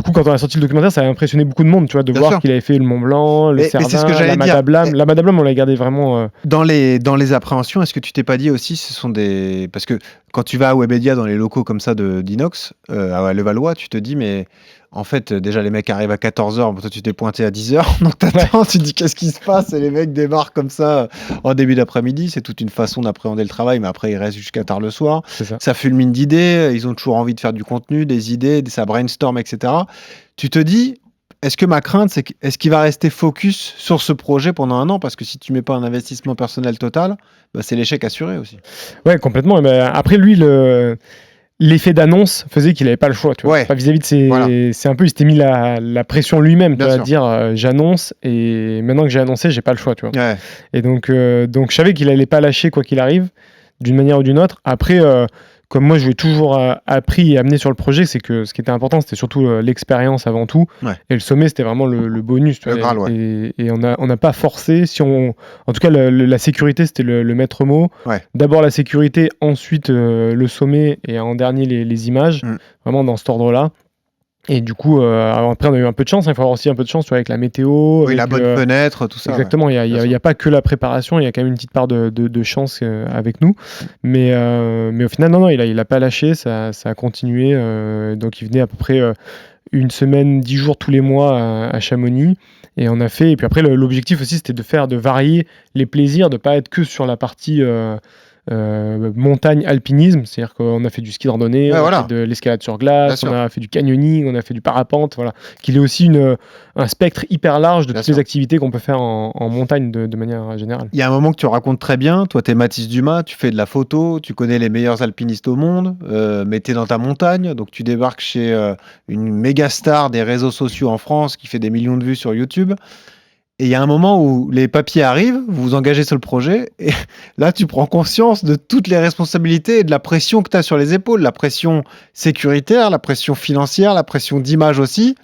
quand on a sorti le documentaire, ça a impressionné beaucoup de monde, tu vois, de voir qu'il avait fait le Mont Blanc, le Cervin, la Madablam. La Madablam, on l'a gardé vraiment... Dans les appréhensions, est-ce que tu t'es pas dit aussi, ce sont des... Parce que quand tu vas à Webedia dans les locaux comme ça d'Inox, à Levallois, tu te dis, mais en fait, déjà, les mecs arrivent à 14h, toi, tu t'es pointé à 10h, donc t'attends, tu te dis, qu'est-ce qui se passe? Et les mecs débarquent comme ça en début d'après-midi. C'est toute une façon d'appréhender le travail, mais après, ils restent jusqu'à tard le soir. Ça fulmine d'idées, ils ont toujours envie de faire du contenu, des idées, ça brainstorm, etc. Tu te dis, est-ce que ma crainte, c'est est-ce qu'il va rester focus sur ce projet pendant un an? Parce que si tu mets pas un investissement personnel total, bah, c'est l'échec assuré aussi. Ouais, complètement. Mais après, lui, l'effet d'annonce faisait qu'il n'avait pas le choix. Tu vois. Vis-à-vis de ses... Voilà. C'est un peu, il s'était mis la pression lui-même, à dire j'annonce et maintenant que j'ai annoncé, j'ai pas le choix. Tu vois. Ouais. Et donc, je savais qu'il allait pas lâcher quoi qu'il arrive, d'une manière ou d'une autre. Après, comme moi, je lui ai toujours appris et amené sur le projet, c'est que ce qui était important, c'était surtout l'expérience avant tout. Ouais. Et le sommet, c'était vraiment le bonus. Tu vois, Graal, et on n'a pas forcé. En tout cas, la sécurité, c'était le maître mot. Ouais. D'abord la sécurité, ensuite le sommet et en dernier les images. Vraiment dans cet ordre-là. Et du coup, après, on a eu un peu de chance. Il faut avoir aussi un peu de chance avec la météo. Oui, la bonne fenêtre, tout ça. Exactement. Il n'y a pas que la préparation. Il y a quand même une petite part de chance avec nous. Mais au final, non, il n'a pas lâché. Ça a continué. Donc, il venait à peu près une semaine, 10 jours tous les mois à Chamonix. Et on a fait. Et puis après, l'objectif aussi, c'était de varier les plaisirs, de ne pas être que sur la partie... montagne, alpinisme, c'est-à-dire qu'on a fait du ski de randonnée, on a fait de l'escalade sur glace, on a fait du canyoning, on a fait du parapente, voilà. Qu'il ait aussi un spectre hyper large de toutes les activités qu'on peut faire en montagne de manière générale. Il y a un moment que tu racontes très bien, toi t'es Mathis Dumas, tu fais de la photo, tu connais les meilleurs alpinistes au monde, mais t'es dans ta montagne, donc tu débarques chez une méga star des réseaux sociaux en France qui fait des millions de vues sur YouTube. Et il y a un moment où les papiers arrivent, vous vous engagez sur le projet, et là, tu prends conscience de toutes les responsabilités et de la pression que tu as sur les épaules, la pression sécuritaire, la pression financière, la pression d'image aussi.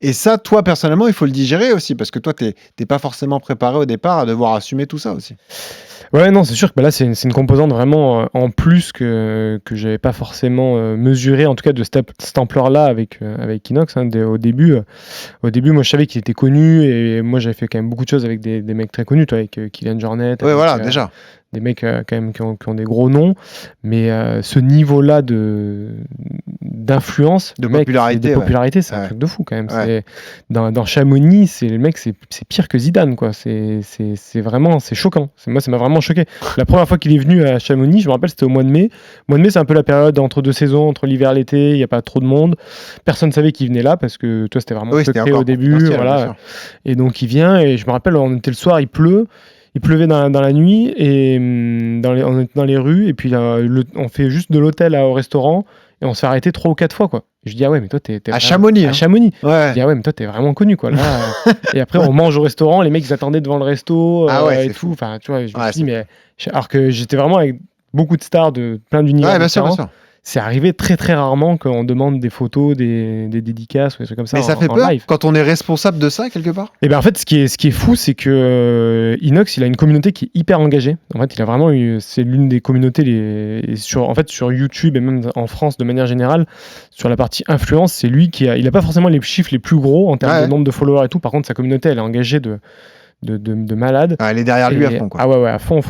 Et ça, toi, personnellement, il faut le digérer aussi, parce que toi, tu n'es pas forcément préparé au départ à devoir assumer tout ça aussi. Ouais, non, c'est sûr que là, c'est une composante vraiment en plus que je n'avais pas forcément mesuré, en tout cas de cette ampleur-là avec Inox. Au début, moi, je savais qu'il était connu, et moi, j'avais fait quand même beaucoup de choses avec des mecs très connus, toi, avec Kylian Jornet. Oui, voilà, déjà. Des mecs quand même qui ont des gros noms, mais ce niveau-là d'influence, de popularité, c'est un truc de fou quand même. Ouais. Dans Chamonix, le mec, c'est pire que Zidane, quoi. C'est vraiment, c'est choquant. Moi, ça m'a vraiment choqué. La première fois qu'il est venu à Chamonix, je me rappelle, c'était au mois de mai. Le mois de mai, c'est un peu la période entre deux saisons, entre l'hiver et l'été. Il n'y a pas trop de monde. Personne ne savait qu'il venait là parce que toi, c'était vraiment secret au début, voilà. Et donc il vient, et je me rappelle, on était le soir, il pleut. Il pleuvait dans la nuit, et on était dans les rues, et puis on fait juste de l'hôtel au restaurant, et on se fait arrêter 3 ou 4 fois, quoi. Et je dis, ah ouais, mais toi, t'es à Chamonix. À Chamonix. Ouais. Je dis, ah ouais, mais toi, t'es vraiment connu, quoi. Là, et après, on mange au restaurant, les mecs, ils attendaient devant le resto, et tout. Enfin, tu vois, je me suis dit, mais. Alors que j'étais vraiment avec beaucoup de stars de plein d'univers différents. Bien sûr. C'est arrivé très très rarement qu'on demande des photos, des dédicaces ou des trucs comme ça. Mais ça fait peur live. Quand on est responsable de ça quelque part. Et ben en fait, ce qui est fou, c'est que Inox, il a une communauté qui est hyper engagée. En fait, il a vraiment c'est l'une des communautés sur YouTube et même en France de manière générale, sur la partie influence, c'est lui il a pas forcément les chiffres les plus gros en termes de nombre de followers et tout. Par contre, sa communauté, elle est engagée de malade. Elle est derrière lui à fond, quoi. Ah ouais, à fond.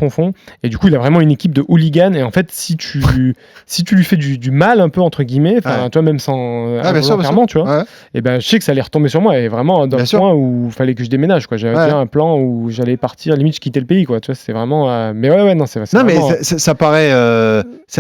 Et du coup, il a vraiment une équipe de hooligans. Et en fait, si tu lui fais du mal, un peu, entre guillemets, enfin, toi, même sans involontairement, tu vois, et ben, je sais que ça allait retomber sur moi. Et vraiment, dans le point où il fallait que je déménage, quoi. J'avais bien un plan où j'allais partir, limite, je quittais le pays, quoi. Tu vois, c'est vraiment. Mais non, c'est non, vraiment... mais ça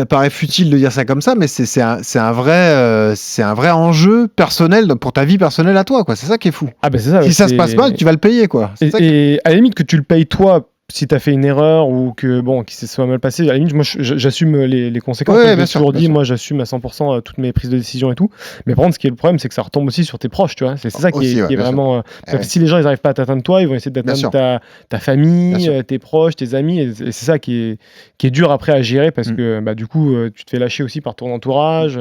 paraît futile de dire ça comme ça, mais c'est un vrai enjeu personnel pour ta vie personnelle à toi, quoi. C'est ça qui est fou. Ah, ben, c'est ça. Si ça se passe mal, tu vas le payer, quoi. Et à la limite que tu le payes toi si tu as fait une erreur ou que qu'il se soit mal passé, à la limite, moi j'assume les conséquences. Ouais, j'ai toujours dit, moi j'assume à 100% toutes mes prises de décision et tout. Mais par contre, ce qui est le problème, c'est que ça retombe aussi sur tes proches, tu vois. C'est ça qui est vraiment. Si les gens ils n'arrivent pas à t'atteindre toi, ils vont essayer d'atteindre ta famille, tes proches, tes amis. Et c'est ça qui est dur après à gérer parce que du coup, tu te fais lâcher aussi par ton entourage.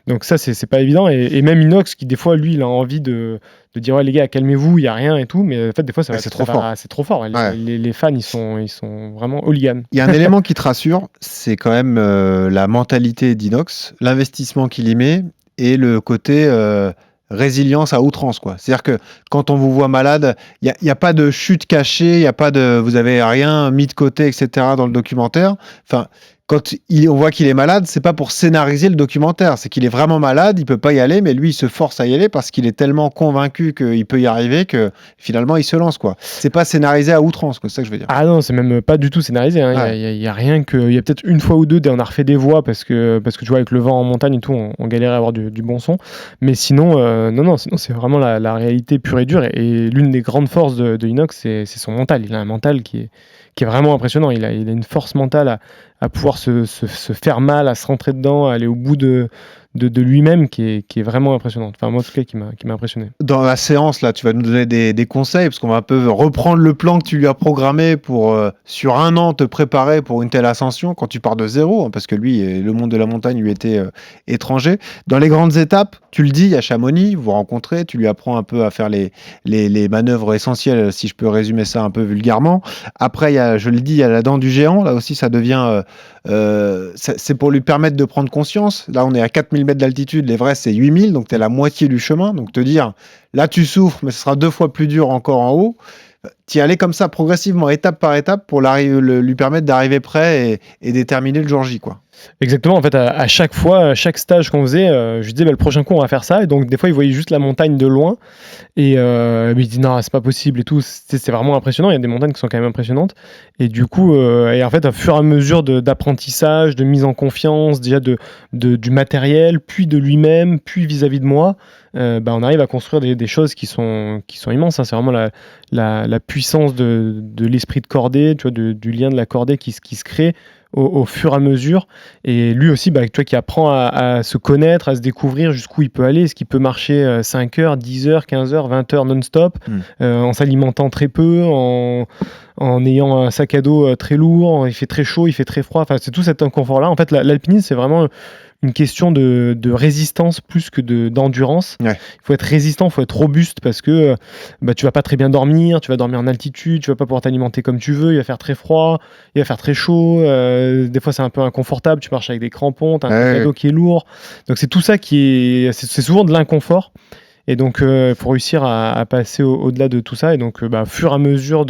Donc ça, c'est pas évident. Et même Inox, qui des fois, lui, il a envie de dire ouais les gars calmez-vous, il y a rien et tout, mais en fait des fois c'est trop fort. Les fans ils sont vraiment hooligans. Il y a un élément qui te rassure, c'est quand même la mentalité d'Inox, l'investissement qu'il y met et le côté résilience à outrance, quoi. C'est-à-dire que quand on vous voit malade, il y a pas de chute cachée, il y a pas de vous avez rien mis de côté, etc. dans le documentaire. Enfin, quand on voit qu'il est malade, c'est pas pour scénariser le documentaire, c'est qu'il est vraiment malade, il peut pas y aller, mais lui il se force à y aller parce qu'il est tellement convaincu qu'il peut y arriver que finalement il se lance, quoi. C'est pas scénarisé à outrance, quoi, c'est ça que je veux dire. Ah non, c'est même pas du tout scénarisé, hein. Ouais. Il y a rien que, il y a peut-être une fois ou deux, on a refait des voix parce que tu vois, avec le vent en montagne et tout, on galérait à avoir du bon son, mais sinon sinon c'est vraiment la réalité pure et dure, et l'une des grandes forces de Inox, c'est son mental. Il a un mental qui est vraiment impressionnant. Il a une force mentale à pouvoir se faire mal, à se rentrer dedans, à aller au bout de lui-même qui est vraiment impressionnante. Enfin, moi, en tout cas, qui m'a impressionné. Dans la séance, là, tu vas nous donner des conseils, parce qu'on va un peu reprendre le plan que tu lui as programmé pour, sur un an, te préparer pour une telle ascension quand tu pars de zéro, hein, parce que lui, le monde de la montagne lui était étranger. Dans les grandes étapes, tu le dis, à Chamonix, vous rencontrez, tu lui apprends un peu à faire les manœuvres essentielles, si je peux résumer ça un peu vulgairement. Après, je le dis, il y a la dent du géant, là aussi, ça devient... c'est pour lui permettre de prendre conscience. Là, on est à 4000 mètres d'altitude, l'Everest, c'est 8000, donc tu es à la moitié du chemin. Donc te dire, là, tu souffres, mais ce sera 2 fois plus dur encore en haut. T'y aller comme ça, progressivement, étape par étape, pour lui permettre d'arriver prêt et déterminer le jour J, quoi. Exactement, en fait, à chaque fois, à chaque stage qu'on faisait, je lui disais, le prochain coup, on va faire ça. Et donc, des fois, il voyait juste la montagne de loin. Et il dit, non, c'est pas possible et tout. C'est vraiment impressionnant. Il y a des montagnes qui sont quand même impressionnantes. Et du coup, et en fait, au fur et à mesure d'apprentissage, de mise en confiance, déjà du matériel, puis de lui-même, puis vis-à-vis de moi, on arrive à construire des choses qui sont immenses, hein. C'est vraiment la puissance de l'esprit de cordée, tu vois, du lien de la cordée qui se crée au fur et à mesure, et lui aussi, tu vois, qui apprend à se connaître, à se découvrir jusqu'où il peut aller, est-ce qu'il peut marcher 5 heures, 10 heures, 15 heures, 20 heures non-stop, en s'alimentant très peu, en ayant un sac à dos très lourd, il fait très chaud, il fait très froid, enfin c'est tout cet inconfort-là. En fait, l'alpinisme, c'est vraiment une question de résistance plus que d'endurance. Ouais. Il faut être résistant, il faut être robuste, parce que tu vas pas très bien dormir, tu vas dormir en altitude, tu vas pas pouvoir t'alimenter comme tu veux, il va faire très froid, il va faire très chaud, des fois c'est un peu inconfortable, tu marches avec des crampons, t'as un sac à dos qui est lourd, donc c'est tout ça c'est souvent de l'inconfort, et donc il faut réussir à passer au-delà de tout ça, et donc au fur et à mesure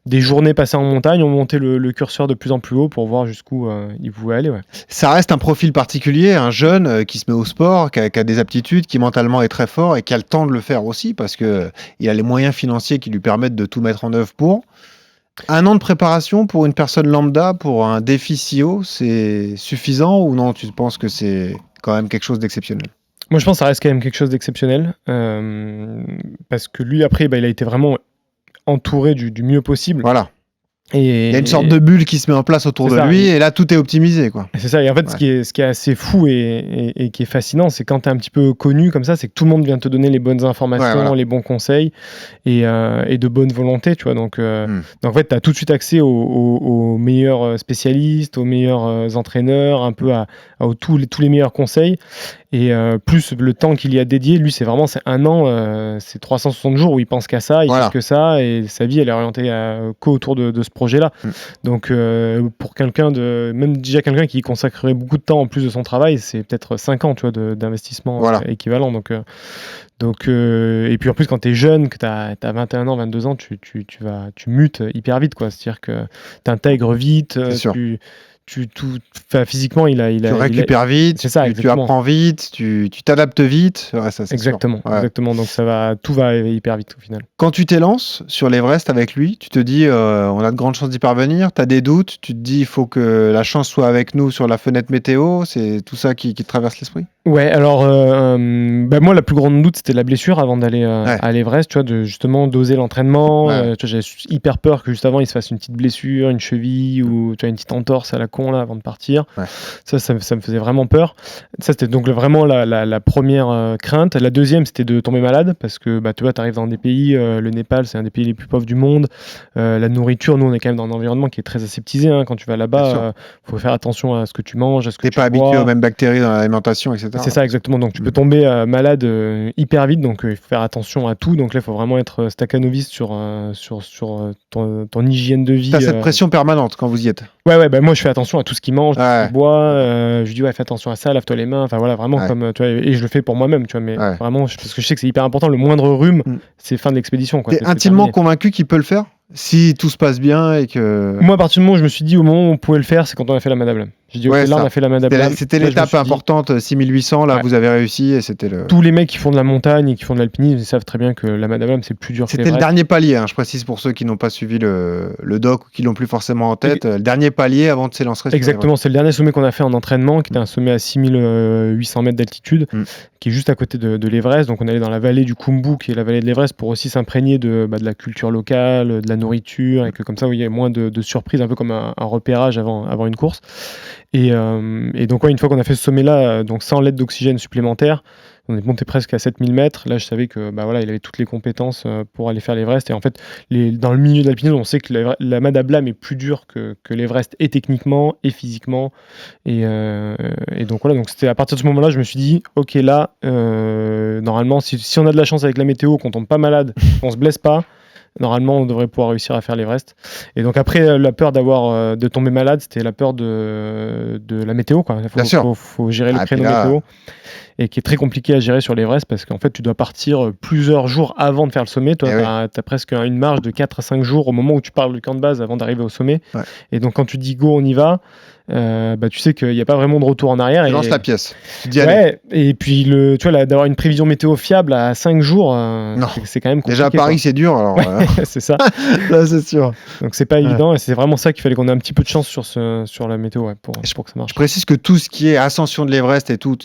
des journées passées en montagne, on montait le curseur de plus en plus haut pour voir jusqu'où il pouvait aller. Ouais. Ça reste un profil particulier, un jeune qui se met au sport, qui a des aptitudes, qui mentalement est très fort et qui a le temps de le faire aussi parce qu'il a les moyens financiers qui lui permettent de tout mettre en œuvre pour. Un an de préparation pour une personne lambda, pour un défi si haut, c'est suffisant ou non? Tu penses que c'est quand même quelque chose d'exceptionnel? Moi, je pense que ça reste quand même quelque chose d'exceptionnel parce que lui, après, il a été vraiment entouré du mieux possible. Voilà. Il y a une sorte de bulle qui se met en place autour de lui et là tout est optimisé, quoi. C'est ça, et en fait ce qui est assez fou et qui est fascinant, c'est quand tu es un petit peu connu comme ça, c'est que tout le monde vient te donner les bonnes informations, les bons conseils et de bonne volonté, tu vois. Donc en fait tu as tout de suite accès aux meilleurs spécialistes, aux meilleurs entraîneurs, un peu à tous les meilleurs conseils. Et plus le temps qu'il y a dédié, lui c'est un an, c'est 360 jours où il pense qu'à ça, il pense que ça, et sa vie elle est orientée qu'autour de ce projet-là. Donc pour quelqu'un quelqu'un qui consacrerait beaucoup de temps en plus de son travail, c'est peut-être 5 ans, tu vois, d'investissement équivalent. Donc et puis en plus quand tu es jeune, que tu as 21 ans, 22 ans, tu mutes hyper vite, quoi. C'est-à-dire que tu intègres vite, physiquement, tu récupères vite, c'est ça, tu apprends vite, tu t'adaptes vite. Ouais, ça, exactement. Donc tout va hyper vite au final. Quand tu t'élances sur l'Everest avec lui, tu te dis on a de grandes chances d'y parvenir, tu as des doutes, tu te dis il faut que la chance soit avec nous sur la fenêtre météo, c'est tout ça qui te traverse l'esprit? Ouais, alors moi la plus grande doute c'était la blessure avant d'aller à l'Everest, tu vois, justement d'oser l'entraînement. J'avais hyper peur que juste avant il se fasse une petite blessure, une cheville ou tu vois, une petite entorse à la con là avant de partir. Ça me faisait vraiment peur. Ça c'était donc vraiment la première crainte. La deuxième c'était de tomber malade parce que tu vois, t'arrives dans des pays, le Népal c'est un des pays les plus pauvres du monde. La nourriture, nous on est quand même dans un environnement qui est très aseptisé, hein. Quand tu vas là-bas, faut faire attention à ce que tu manges, à ce que tu bois. T'es pas habitué aux mêmes bactéries dans l'alimentation, etc. C'est ça, exactement. Donc tu peux tomber malade hyper vite, donc il faut faire attention à tout. Donc là il faut vraiment être stacanoviste sur ton hygiène de vie. T'as cette pression permanente quand vous y êtes? Ouais, moi je fais attention à tout ce qui mange, tout ce qui boit. Je lui dis fais attention à ça, lave-toi les mains. Enfin voilà, vraiment comme tu vois, et je le fais pour moi-même, tu vois, mais vraiment parce que je sais que c'est hyper important. Le moindre rhume, c'est fin de l'expédition, quoi. T'es intimement convaincu qu'il peut le faire? Si tout se passe bien et que... Moi, à partir du moment où je me suis dit, au moment où on pouvait le faire, c'est quand on a fait la Madame Lame. J'ai dit, ok, là, on a fait la Madame Lame. C'était l'étape importante, 6800, là, vous avez réussi et c'était le... Tous les mecs qui font de la montagne et qui font de l'alpinisme, ils savent très bien que la Madame Lame, c'est plus dur que C'était le dernier palier, hein, je précise pour ceux qui n'ont pas suivi le doc ou qui l'ont plus forcément en tête. Le dernier palier avant de s'élancer. Exactement, c'est le dernier sommet qu'on a fait en entraînement, qui était un sommet à 6800 mètres d'altitude, qui est juste à côté de l'Everest. Donc on allait dans la vallée du Khumbu, qui est la vallée de l'Everest, pour aussi s'imprégner de la culture locale, de la nourriture, et que comme ça, il y a moins de surprises, un peu comme un repérage avant une course. Et donc, une fois qu'on a fait ce sommet-là, donc sans l'aide d'oxygène supplémentaire, on est monté presque à 7000 mètres. Là, je savais que il avait toutes les compétences pour aller faire l'Everest. Et en fait, dans le milieu de l'alpinisme, on sait que la Madame Lame est plus dure que l'Everest, et techniquement, et physiquement. Et donc, voilà. Donc, c'était à partir de ce moment-là, je me suis dit, ok, là, normalement, si on a de la chance avec la météo, qu'on tombe pas malade, qu'on se blesse pas, normalement, on devrait pouvoir réussir à faire l'Everest. Et donc après, la peur de tomber malade, c'était la peur de la météo, quoi. Faut gérer le créneau météo, et qui est très compliqué à gérer sur l'Everest, parce qu'en fait, tu dois partir plusieurs jours avant de faire le sommet. Toi, tu as presque une marge de 4 à 5 jours au moment où tu pars du camp de base avant d'arriver au sommet. Ouais. Et donc, quand tu dis go, on y va, tu sais qu'il n'y a pas vraiment de retour en arrière. Tu lances la pièce. Et puis d'avoir une prévision météo fiable à 5 jours, c'est quand même compliqué. Déjà à Paris, c'est dur. Alors, c'est ça. Là, c'est sûr. Donc c'est pas évident, et c'est vraiment ça qu'il fallait qu'on ait un petit peu de chance sur la météo pour que ça marche. Je précise que tout ce qui est ascension de l'Everest et tout,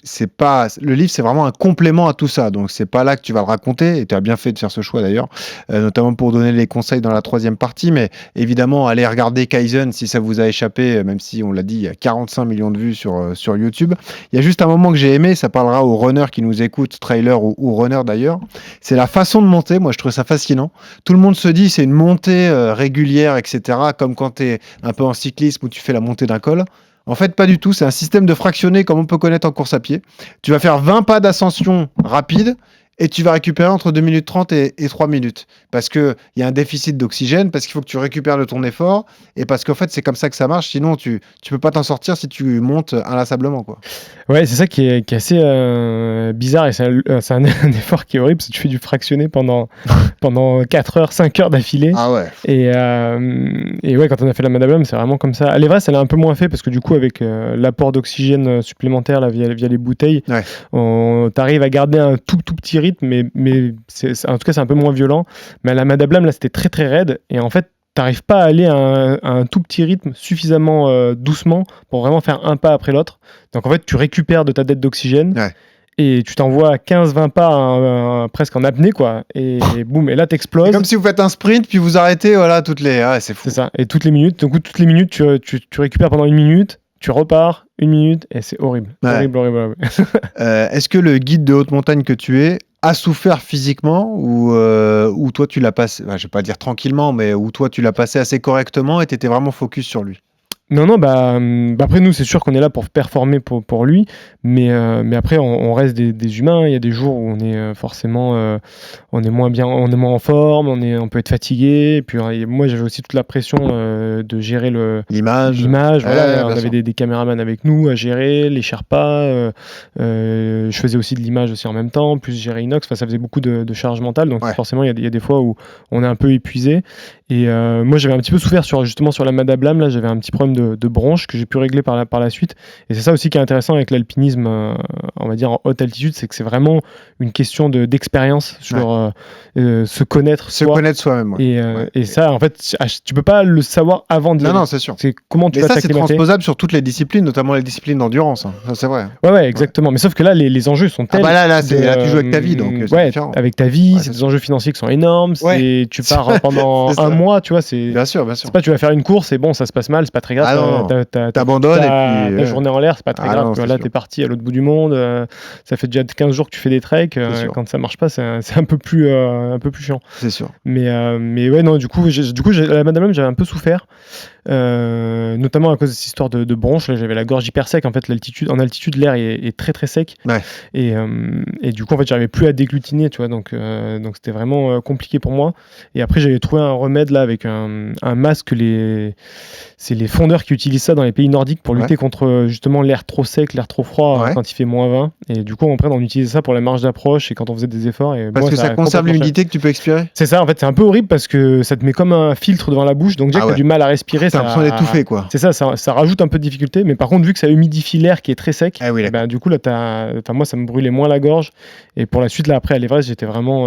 le livre, c'est vraiment un complément à tout ça. Donc c'est pas là que tu vas le raconter, et tu as bien fait de faire ce choix d'ailleurs, notamment pour donner les conseils dans la 3e partie. Mais évidemment, allez regarder Kaizen si ça vous a échappé, même si on l'a dit, il y a 45 millions de vues sur YouTube. Il y a juste un moment que j'ai aimé, ça parlera aux runners qui nous écoutent, trailers ou runners d'ailleurs. C'est la façon de monter. Moi, je trouve ça fascinant. Tout le monde se dit c'est une montée régulière, etc. Comme quand tu es un peu en cyclisme où tu fais la montée d'un col. En fait, pas du tout. C'est un système de fractionné comme on peut connaître en course à pied. Tu vas faire 20 pas d'ascension rapide et tu vas récupérer entre 2 minutes 30 et 3 minutes. Parce qu'il y a un déficit d'oxygène, parce qu'il faut que tu récupères de ton effort, et parce qu'en fait, c'est comme ça que ça marche. Sinon, tu peux pas t'en sortir si tu montes inlassablement, quoi. Ouais, c'est ça qui est assez bizarre, et c'est un effort qui est horrible, parce que tu fais du fractionné pendant 4 heures, 5 heures d'affilée. Ah ouais. Et ouais, quand on a fait la Madame Lame, c'est vraiment comme ça. À l'Everest, elle a un peu moins fait, parce que du coup, avec l'apport d'oxygène supplémentaire là, via les bouteilles, t'arrives à garder un tout petit rythme, mais en tout cas, c'est un peu moins violent. Mais à la Madame Lame, là, c'était très très raide, et en fait, t'arrives pas à aller à un tout petit rythme suffisamment doucement pour vraiment faire un pas après l'autre. Donc en fait, tu récupères de ta dette d'oxygène, et tu t'envoies 15-20 pas presque en apnée, quoi. Et boum, et là, t'exploses. C'est comme si vous faites un sprint, puis vous arrêtez, voilà, c'est fou. C'est ça. Et toutes les minutes, tu récupères pendant 1 minute, tu repars 1 minute, et c'est horrible. Horrible. Est-ce que le guide de haute montagne que tu es a souffert physiquement, ou toi tu l'as passé, je vais pas dire tranquillement, mais où toi tu l'as passé assez correctement et tu étais vraiment focus sur lui? Non, après nous, c'est sûr qu'on est là pour performer pour lui, mais après on reste des humains. Il y a des jours où on est forcément on est moins bien, on est moins en forme, on peut être fatigué. Et puis moi j'avais aussi toute la pression de gérer l'image. Voilà, on avait des caméramans avec nous à gérer, les Sherpas. Je faisais aussi de l'image aussi en même temps, plus gérer Inox. Enfin, ça faisait beaucoup de charge mentale. Donc forcément il y a des fois où on est un peu épuisé. Et moi j'avais un petit peu souffert justement sur la Madame Lame. Là, j'avais un petit problème de bronche que j'ai pu régler par la suite. Et c'est ça aussi qui est intéressant avec l'alpinisme, on va dire en haute altitude, c'est que c'est vraiment une question d'expérience sur se connaître soi-même. Et ça, en fait, tu peux pas le savoir avant de Non, c'est sûr. C'est comment tu vas t'acclimater. C'est transposable sur toutes les disciplines, notamment les disciplines d'endurance. Hein. Ça, c'est vrai. Ouais, exactement. Mais sauf que là, les enjeux sont tels. Là, tu joues avec ta vie, donc c'est différent. Avec ta vie, c'est des enjeux financiers qui sont énormes. Tu pars pendant un mois, tu vois. Bien sûr. C'est pas tu vas faire une course et bon, ça se passe mal, c'est pas très grave. T'abandonnes et puis ta journée en l'air, c'est pas très grave. Là, t'es parti à l'autre bout du monde. Ça fait déjà 15 jours que tu fais des treks. Quand ça marche pas, c'est un peu plus chiant. C'est sûr. Mais ouais, non, du coup, la Madame Lame, j'avais un peu souffert. notamment à cause de cette histoire de bronche. Là, j'avais la gorge hyper sec. En fait, en altitude, l'air est très très sec. Ouais. Et du coup, en fait, j'arrivais plus à dégglutiner, tu vois. Donc c'était vraiment compliqué pour moi. Et après, j'avais trouvé un remède là avec un masque. C'est les fondeurs qui utilisent ça dans les pays nordiques pour lutter contre justement l'air trop sec, l'air trop froid quand il fait -20. Et du coup, après, on utilisait ça pour la marge d'approche et quand on faisait des efforts. Et parce que ça conserve l'humidité que tu peux expirer. C'est ça, en fait, c'est un peu horrible parce que ça te met comme un filtre devant la bouche. Donc, déjà que tu as du mal à respirer. T'as l'impression d'étouffer, quoi. C'est ça rajoute un peu de difficulté. Mais par contre, vu que ça humidifie l'air qui est très sec, du coup, là, moi, ça me brûlait moins la gorge. Et pour la suite, là, après, à l'Everest,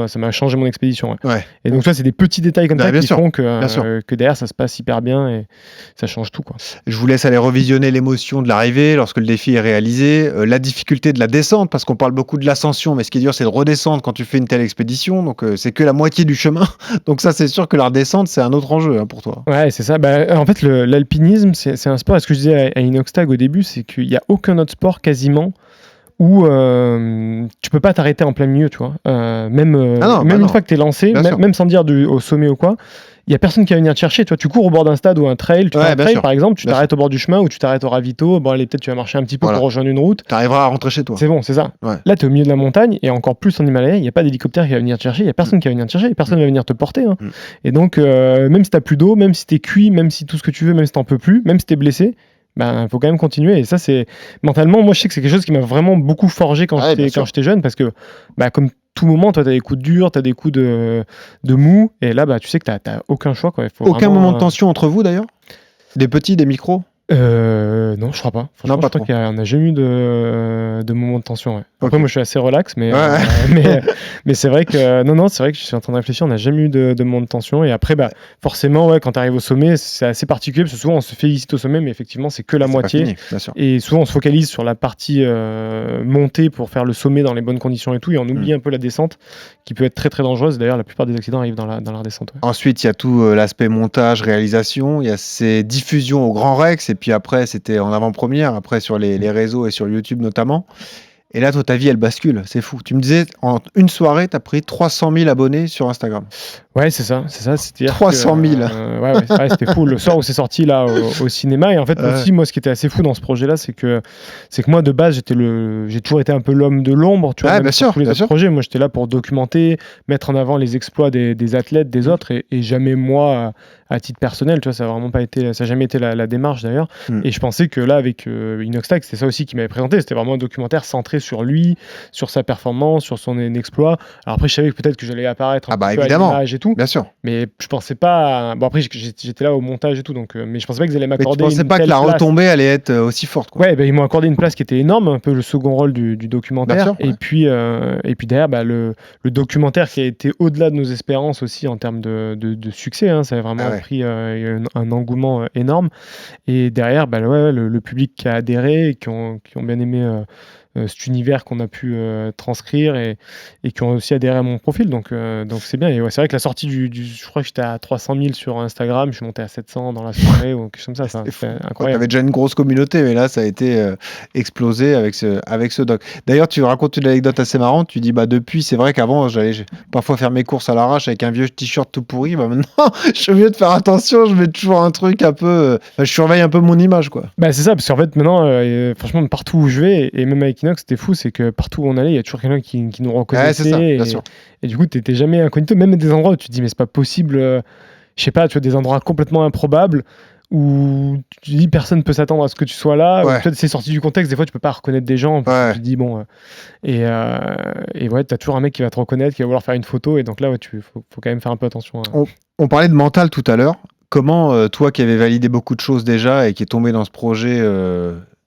ça m'a changé mon expédition. Et donc, ça, c'est des petits détails comme ça qui font que derrière, ça se passe hyper bien et ça change tout, quoi. Je vous laisse aller revisionner l'émotion de l'arrivée lorsque le défi est réalisé, la difficulté de la descente, parce qu'on parle beaucoup de l'ascension, mais ce qui est dur, c'est de redescendre quand tu fais une telle expédition. Donc, c'est que la moitié du chemin. Donc, ça, c'est sûr que la redescente, c'est un autre enjeu pour toi. Ouais, c'est ça. En fait, l'alpinisme, c'est un sport, ce que je disais à Inoxtag au début, c'est qu'il n'y a aucun autre sport quasiment où tu peux pas t'arrêter en plein milieu, tu vois. Même une fois que tu es lancé, même sans dire au sommet ou quoi, il y a personne qui va venir te chercher. Toi, tu cours au bord d'un stade ou un trail, tu fais un trail par exemple, tu t'arrêtes au bord du chemin ou tu t'arrêtes au ravito. Bon, allez, peut-être tu vas marcher un petit peu pour rejoindre une route. Tu arriveras à rentrer chez toi. C'est bon, c'est ça. Ouais. Là, tu es au milieu de la montagne et encore plus en Himalaya, il n'y a pas d'hélicoptère qui va venir te chercher, il n'y a personne qui va venir te chercher, personne va venir te porter. Hein. Et donc, même si tu n'as plus d'eau, même si tu es cuit, même si tout ce que tu veux, même si tu n'en peux plus, même si tu es blessé, faut quand même continuer. Et ça, c'est mentalement, moi, je sais que c'est quelque chose qui m'a vraiment beaucoup forgé quand j'étais jeune parce que, comme tout moment, toi, tu as des coups de dur, tu as des coups de mou, et là, tu sais que tu n'as aucun choix. Quoi. Aucun moment de tension entre vous, d'ailleurs? Des petits, des micros? Non, je crois pas. Franchement, je crois qu'on n'a jamais eu de moment de tension. Ouais. Après, moi, je suis assez relax, mais c'est vrai que c'est vrai que je suis en train de réfléchir. On n'a jamais eu de moment de tension. Et après, forcément, quand tu arrives au sommet, c'est assez particulier parce que souvent on se félicite au sommet, mais effectivement, c'est que la moitié. Fini, bien sûr. Et souvent, on se focalise sur la partie montée pour faire le sommet dans les bonnes conditions et tout, et on oublie un peu la descente qui peut être très très dangereuse. D'ailleurs, la plupart des accidents arrivent dans la redescente. Ouais. Ensuite, il y a tout l'aspect montage, réalisation. Il y a ces diffusions au Grand Rex. Et puis après, c'était en avant-première, après sur les réseaux et sur YouTube notamment. Et là, toi, ta vie, elle bascule. C'est fou. Tu me disais, en une soirée, tu as pris 300 000 abonnés sur Instagram. Ouais, c'est ça. 300 000. C'était fou. Le soir où c'est sorti là au cinéma. Et en fait, aussi, moi, ce qui était assez fou dans ce projet-là, c'est que moi, de base, j'ai toujours été un peu l'homme de l'ombre. Tu vois, bien sûr, tous les autres projets. Moi, j'étais là pour documenter, mettre en avant les exploits des athlètes, des autres, et jamais moi, à titre personnel. Tu vois, ça n'a jamais été la démarche d'ailleurs. Et je pensais que là, avec Inoxtag, c'était ça aussi qui m'avait présenté. C'était vraiment un documentaire centré sur lui, sur sa performance, sur son exploit. Alors après, je savais que peut-être que j'allais apparaître un peu évidemment. à l'image et tout. Bien sûr. Mais je pensais pas. Bon, après, j'étais là au montage et tout, donc. Mais je pensais pas qu'ils allaient m'accorder. Mais tu pensais pas que la retombée allait être aussi forte, quoi. Ouais, ils m'ont accordé une place qui était énorme, un peu le second rôle du documentaire. Sûr, et puis derrière, le documentaire qui a été au-delà de nos espérances aussi en termes de succès. Hein, ça a vraiment pris un engouement énorme. Et derrière, le public qui a adhéré et qui ont bien aimé. Cet univers qu'on a pu transcrire et qui ont aussi adhéré à mon profil, donc c'est bien. Et c'est vrai que la sortie je crois que j'étais à 300 000 sur Instagram, je suis monté à 700 dans la soirée ou quelque chose comme ça. C'est incroyable. Tu avais déjà une grosse communauté, mais là ça a été explosé avec ce doc. D'ailleurs, tu racontes une anecdote assez marrante. Tu dis depuis, c'est vrai qu'avant j'allais parfois faire mes courses à l'arrache avec un vieux t-shirt tout pourri. Maintenant, je suis mieux de faire attention. Je mets toujours un truc un peu. Je surveille un peu mon image, quoi. C'est ça, parce qu'en fait maintenant, franchement, partout où je vais, et même avec c'était fou, c'est que partout où on allait, il y a toujours quelqu'un qui nous reconnaissait. C'est ça, bien sûr. Et du coup, t'étais jamais incognito, même des endroits où tu te dis, mais c'est pas possible, je sais pas, tu vois, des endroits complètement improbables où tu te dis, personne peut s'attendre à ce que tu sois là, ou peut-être c'est sorti du contexte, des fois tu peux pas reconnaître des gens, tu te dis, bon, et t'as toujours un mec qui va te reconnaître, qui va vouloir faire une photo, et donc là, faut quand même faire un peu attention. On parlait de mental tout à l'heure. Comment, toi qui avais validé beaucoup de choses déjà et qui est tombé dans ce projet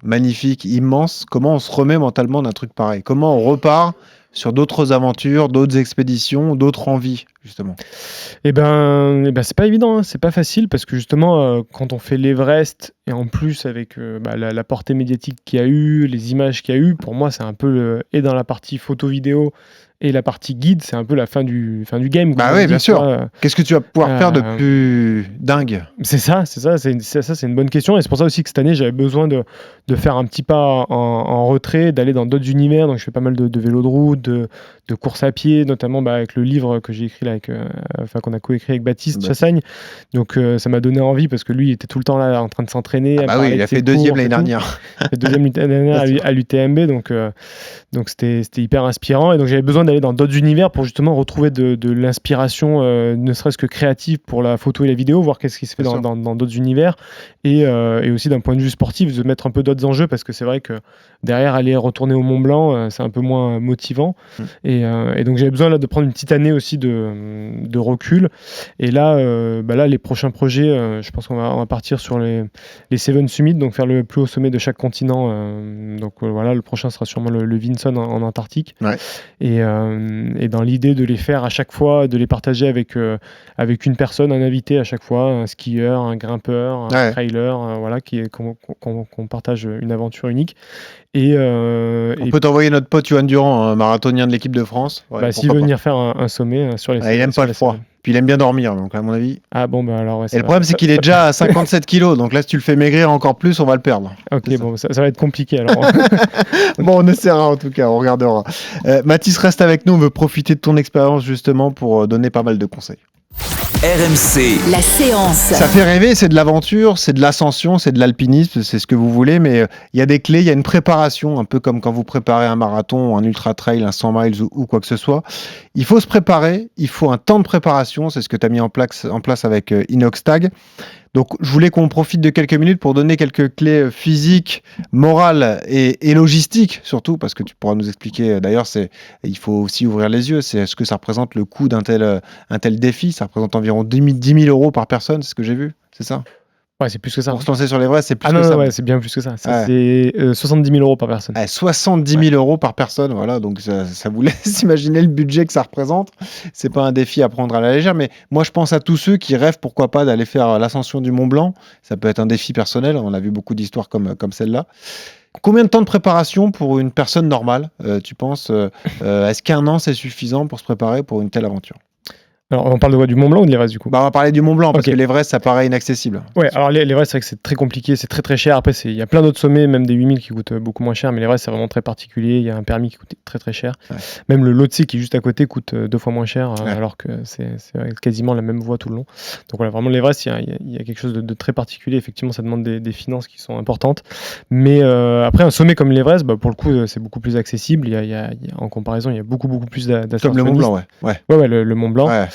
magnifique, immense, comment on se remet mentalement d'un truc pareil? Comment on repart sur d'autres aventures, d'autres expéditions, d'autres envies, justement? C'est pas évident, hein. C'est pas facile parce que justement, quand on fait l'Everest et en plus avec la portée médiatique qu'il y a eu, les images qu'il y a eu, pour moi, c'est un peu et dans la partie photo-vidéo et la partie guide, c'est un peu la fin du game. Oui, bien sûr. Qu'est-ce que tu vas pouvoir faire de plus dingue? C'est ça, c'est une bonne question. Et c'est pour ça aussi que cette année, j'avais besoin de faire un petit pas en retrait, d'aller dans d'autres univers. Donc, je fais pas mal de vélo de route, de course à pied, notamment avec le livre que j'ai écrit là, qu'on a coécrit avec Baptiste Chassagne. Donc ça m'a donné envie parce que lui il était tout le temps là en train de s'entraîner. Il a fait deuxième l'année dernière. Il a fait deuxième l'année dernière à l'UTMB, donc c'était hyper inspirant. Et donc j'avais besoin d'aller dans d'autres univers pour justement retrouver de l'inspiration, ne serait-ce que créative pour la photo et la vidéo, voir qu'est-ce qui se fait dans d'autres univers, et aussi d'un point de vue sportif, de mettre un peu d'autres enjeux, parce que c'est vrai que derrière aller retourner au Mont Blanc, c'est un peu moins motivant. Et donc j'avais besoin là de prendre une petite année aussi de recul. Et là, les prochains projets, je pense qu'on va partir sur les Seven Summits, donc faire le plus haut sommet de chaque continent. Le prochain sera sûrement le Vinson en Antarctique. Ouais. Et dans l'idée de les faire à chaque fois, de les partager avec une personne, un invité à chaque fois, un skieur, un grimpeur, un trailer, qu'on partage une aventure unique. On peut t'envoyer notre pote Yoann Durand, un marathonien de l'équipe de France. S'il veut venir faire un sommet sur les il aime pas le froid. Puis il aime bien dormir, donc à mon avis. Ah bon, alors. Et le problème, c'est qu'il est déjà à 57 kilos, donc là, si tu le fais maigrir encore plus, on va le perdre. Ok, ça va être compliqué alors. Bon, on essaiera en tout cas, on regardera. Mathis, reste avec nous, on veut profiter de ton expérience justement pour donner pas mal de conseils. RMC. La séance. Ça fait rêver, c'est de l'aventure, c'est de l'ascension, c'est de l'alpinisme, c'est ce que vous voulez, mais il y a des clés, il y a une préparation, un peu comme quand vous préparez un marathon, un ultra trail, un 100 miles ou quoi que ce soit. Il faut se préparer, il faut un temps de préparation, c'est ce que tu as mis en place avec Inoxtag. Donc, je voulais qu'on profite de quelques minutes pour donner quelques clés physiques, morales et logistiques, surtout, parce que tu pourras nous expliquer, d'ailleurs, il faut aussi ouvrir les yeux, c'est ce que ça représente le coût d'un tel défi. Ça représente environ 10 000 euros par personne, c'est ce que j'ai vu, c'est ça ? Ouais, c'est plus que ça. Pour se lancer sur l'Everest, c'est plus que ça. Ouais, c'est bien plus que ça. C'est 70 000 euros par personne. 70 000 euros par personne, voilà. Donc, ça vous laisse imaginer le budget que ça représente. C'est pas un défi à prendre à la légère, mais moi, je pense à tous ceux qui rêvent, pourquoi pas, d'aller faire l'ascension du Mont Blanc. Ça peut être un défi personnel. On a vu beaucoup d'histoires comme celle-là. Combien de temps de préparation pour une personne normale, tu penses Est-ce qu'un an, c'est suffisant pour se préparer pour une telle aventure ? Alors, on parle de quoi, du Mont Blanc ou de l'Everest du coup ? On va parler du Mont Blanc parce que l'Everest, ça paraît inaccessible. Ouais, alors l'Everest, c'est vrai que c'est très compliqué, c'est très très cher. Après, il y a plein d'autres sommets, même des 8000 qui coûtent beaucoup moins cher, mais l'Everest, c'est vraiment très particulier. Il y a un permis qui coûte très très cher. Ouais. Même le Lhotse qui est juste à côté coûte 2 fois moins cher, alors que c'est quasiment la même voie tout le long. Donc voilà, vraiment l'Everest, il y a quelque chose de très particulier. Effectivement, ça demande des finances qui sont importantes. Mais après, un sommet comme l'Everest, pour le coup, c'est beaucoup plus accessible. En comparaison, il y a beaucoup plus d'ascensionnistes. Comme le Mont Blanc, le Mont Blanc. Ouais.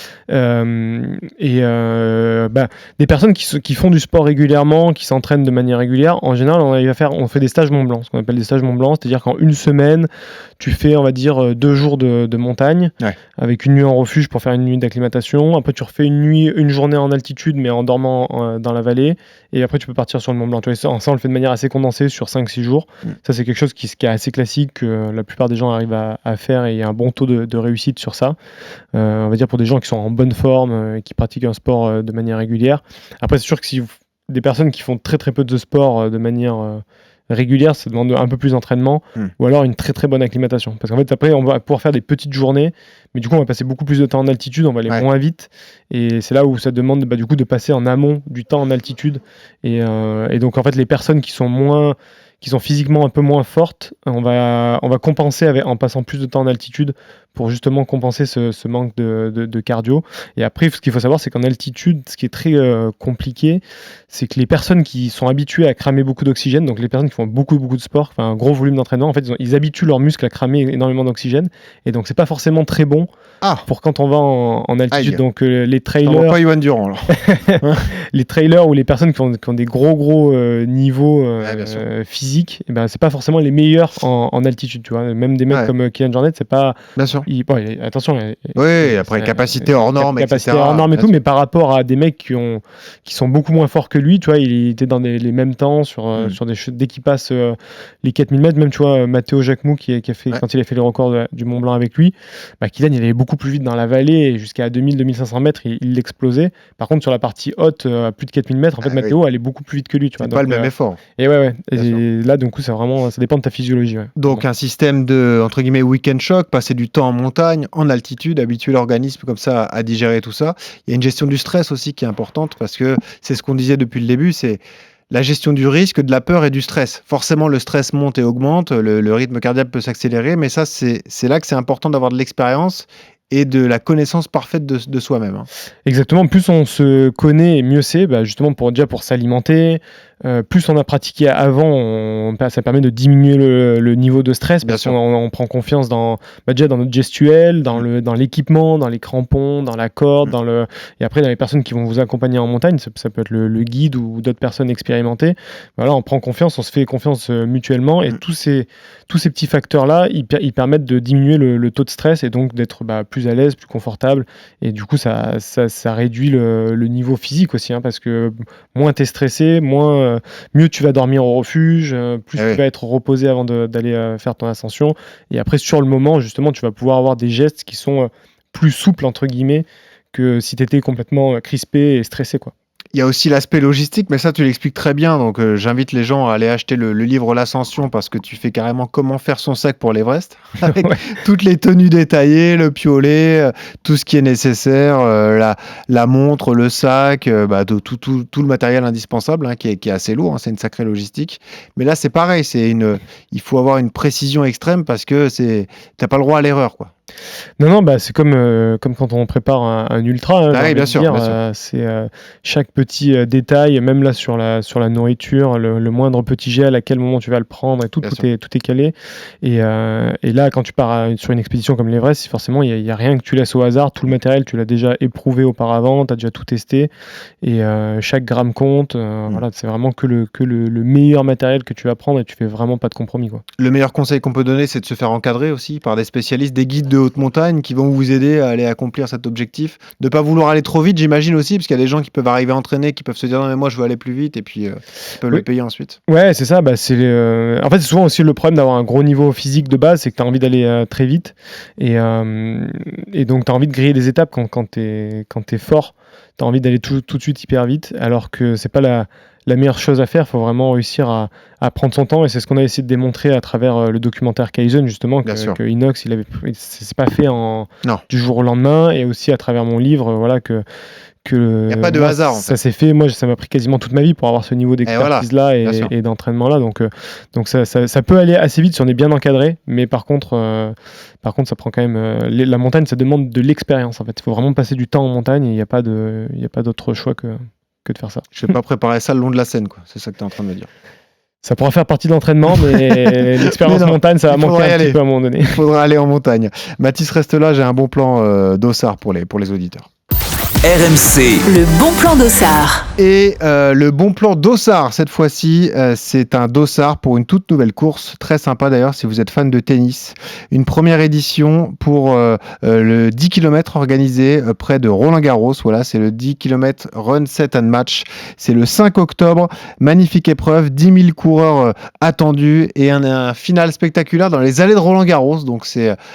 Des personnes qui font du sport régulièrement, qui s'entraînent de manière régulière, en général on fait des stages Mont Blanc, ce qu'on appelle des stages Mont Blanc, c'est-à-dire qu'en une semaine tu fais, on va dire, 2 jours de montagne, avec une nuit en refuge pour faire une nuit d'acclimatation. Après tu refais une journée en altitude mais en dormant dans la vallée, et après tu peux partir sur le Mont Blanc. Tu vois, ça on le fait de manière assez condensée sur 5-6 jours. Ça c'est quelque chose qui est assez classique, que la plupart des gens arrivent à faire, et il y a un bon taux de réussite sur ça, on va dire, pour des gens qui sont en bonne forme et qui pratiquent un sport de manière régulière. Après, c'est sûr que si des personnes qui font très très peu de sport de manière régulière, ça demande un peu plus d'entraînement, ou alors une très très bonne acclimatation. Parce qu'en fait, après, on va pouvoir faire des petites journées, mais du coup, on va passer beaucoup plus de temps en altitude, on va aller moins vite, et c'est là où ça demande du coup de passer en amont du temps en altitude. Et donc, en fait, les personnes qui sont physiquement un peu moins fortes, on va compenser en passant plus de temps en altitude pour justement compenser ce manque de cardio. Et après, ce qu'il faut savoir, c'est qu'en altitude, ce qui est très compliqué, c'est que les personnes qui sont habituées à cramer beaucoup d'oxygène, donc les personnes qui font beaucoup de sport, enfin un gros volume d'entraînement, en fait, ils habituent leurs muscles à cramer énormément d'oxygène, et donc c'est pas forcément très bon pour quand on va en altitude. Donc les trailers... On va pas Yoann Durand, alors. Les trailers ou les personnes qui ont des gros niveaux physiques, c'est pas forcément les meilleurs en altitude, tu vois. Même des mecs comme Kilian Jornet, c'est pas... Bien sûr. Attention. Après capacité hors norme, capacité hors norme et tout, mais par rapport à des mecs qui sont beaucoup moins forts que lui, tu vois, il était dans les mêmes temps sur dès qu'il passe les 4000 mètres, même, tu vois, Matteo Jacquemou qui a fait, quand il a fait les records du Mont Blanc avec lui, Kylian, il allait beaucoup plus vite dans la vallée, et jusqu'à 2000-2500 mètres, il l'explosait. Par contre, sur la partie haute, à plus de 4000 mètres, en fait, Matteo allait beaucoup plus vite que lui, tu vois. C'est pas le même effort. Et et là, du coup, ça dépend de ta physiologie. Donc, un système de, entre guillemets, week-end shock, passer du temps en montagne, en altitude, habituer l'organisme comme ça à digérer tout ça. Il y a une gestion du stress aussi qui est importante, parce que c'est ce qu'on disait depuis le début, c'est la gestion du risque, de la peur et du stress. Forcément, le stress monte et augmente, le rythme cardiaque peut s'accélérer, mais ça, c'est là que c'est important d'avoir de l'expérience et de la connaissance parfaite de soi-même. Exactement, plus on se connaît, mieux c'est, justement pour s'alimenter. Plus on a pratiqué avant, ça permet de diminuer le niveau de stress, parce qu'on prend confiance déjà dans notre gestuelle, dans l'équipement, dans les crampons, dans la corde, et après dans les personnes qui vont vous accompagner en montagne, ça peut être le guide ou d'autres personnes expérimentées. Voilà, on prend confiance, on se fait confiance mutuellement, et tous ces petits facteurs-là, ils permettent de diminuer le taux de stress et donc d'être plus à l'aise, plus confortable, et du coup ça réduit le niveau physique aussi, parce que moins t'es stressé, mieux tu vas dormir au refuge, plus tu vas être reposé avant d'aller faire ton ascension, et après sur le moment justement tu vas pouvoir avoir des gestes qui sont plus souples entre guillemets que si tu étais complètement crispé et stressé, quoi. Il y a aussi l'aspect logistique, mais ça, tu l'expliques très bien. Donc, j'invite les gens à aller acheter le livre L'Ascension, parce que tu fais carrément comment faire son sac pour l'Everest, avec toutes les tenues détaillées, le piolet, tout ce qui est nécessaire, la montre, le sac, tout le matériel indispensable, qui est assez lourd. C'est une sacrée logistique. Mais là, c'est pareil. Il faut avoir une précision extrême, parce que t'as pas le droit à l'erreur, quoi. Non, c'est comme quand on prépare un ultra. Bien sûr. C'est chaque petit détail, même là sur la nourriture, le moindre petit gel, à quel moment tu vas le prendre, et tout est calé. Et là, quand tu pars sur une expédition comme l'Everest, forcément, il n'y a rien que tu laisses au hasard. Tout le matériel, tu l'as déjà éprouvé auparavant, tu as déjà tout testé. Et chaque gramme compte. Voilà, c'est vraiment que le meilleur matériel que tu vas prendre, et tu fais vraiment pas de compromis, quoi. Le meilleur conseil qu'on peut donner, c'est de se faire encadrer aussi par des spécialistes, des guides de haute montagne qui vont vous aider à aller accomplir cet objectif. De ne pas vouloir aller trop vite, j'imagine aussi, parce qu'il y a des gens qui peuvent arriver entraînés, qui peuvent se dire non mais moi je veux aller plus vite, et puis ils peuvent le payer ensuite. Ouais, c'est ça. En fait, c'est souvent aussi le problème d'avoir un gros niveau physique de base, c'est que tu as envie d'aller très vite, et donc tu as envie de griller des étapes quand tu es fort. Tu as envie d'aller tout de suite hyper vite, alors que c'est pas la meilleure chose à faire. Il faut vraiment réussir à prendre son temps, et c'est ce qu'on a essayé de démontrer à travers le documentaire Kaizen, justement, que Inox, c'est pas fait du jour au lendemain, et aussi à travers mon livre, voilà, il n'y a pas de hasard, en fait. Ça s'est fait, moi ça m'a pris quasiment toute ma vie pour avoir ce niveau d'expertise là et d'entraînement là, donc ça peut aller assez vite si on est bien encadré, mais par contre ça prend quand même la montagne, ça demande de l'expérience, en fait. Il faut vraiment passer du temps en montagne, et il n'y a pas d'autre choix que de faire ça. Je vais pas préparer ça le long de la Seine, quoi. C'est ça que tu es en train de me dire. Ça pourra faire partie de l'entraînement, mais l'expérience montagne, ça va manquer un petit peu à un moment donné. Il faudra aller en montagne. Mathis, reste là, j'ai un bon plan d'Ossard pour les auditeurs. RMC. Le bon plan d'Ossard. Et le bon plan d'Ossard, cette fois-ci, c'est un dossard pour une toute nouvelle course. Très sympa d'ailleurs, si vous êtes fan de tennis. Une première édition pour le 10 km organisé près de Roland-Garros. Voilà, c'est le 10 km Run Set and Match. C'est le 5 octobre. Magnifique épreuve, 10 000 coureurs attendus, et un final spectaculaire dans les allées de Roland-Garros. Donc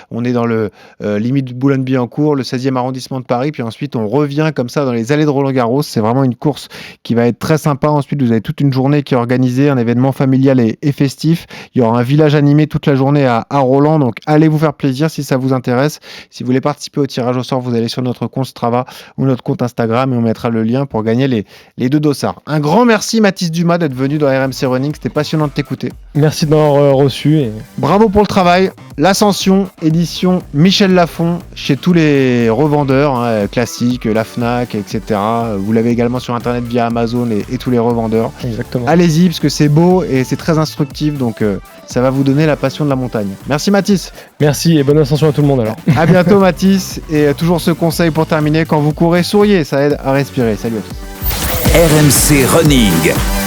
on est dans le limite de Boulogne-Billancourt, le 16e arrondissement de Paris, puis ensuite on revient comme ça dans les allées de Roland-Garros. C'est vraiment une course qui va être très sympa. Ensuite, vous avez toute une journée qui est organisée, un événement familial et festif. Il y aura un village animé toute la journée à Roland, donc allez vous faire plaisir si ça vous intéresse. Si vous voulez participer au tirage au sort, vous allez sur notre compte Strava ou notre compte Instagram, et on mettra le lien pour gagner les 2 dossards. Un grand merci Mathis Dumas d'être venu dans RMC Running, c'était passionnant de t'écouter. Merci de m'avoir reçu. Bravo pour le travail. L'Ascension, édition Michel Lafon, chez tous les revendeurs classiques, la Fnac, etc. Vous l'avez également sur internet via Amazon et tous les revendeurs. Exactement. Allez-y, parce que c'est beau et c'est très instructif, donc ça va vous donner la passion de la montagne. Merci Mathis. Merci, et bonne ascension à tout le monde alors. À bientôt Mathis, et toujours ce conseil pour terminer: quand vous courez, souriez, ça aide à respirer. Salut à tous. RMC Running.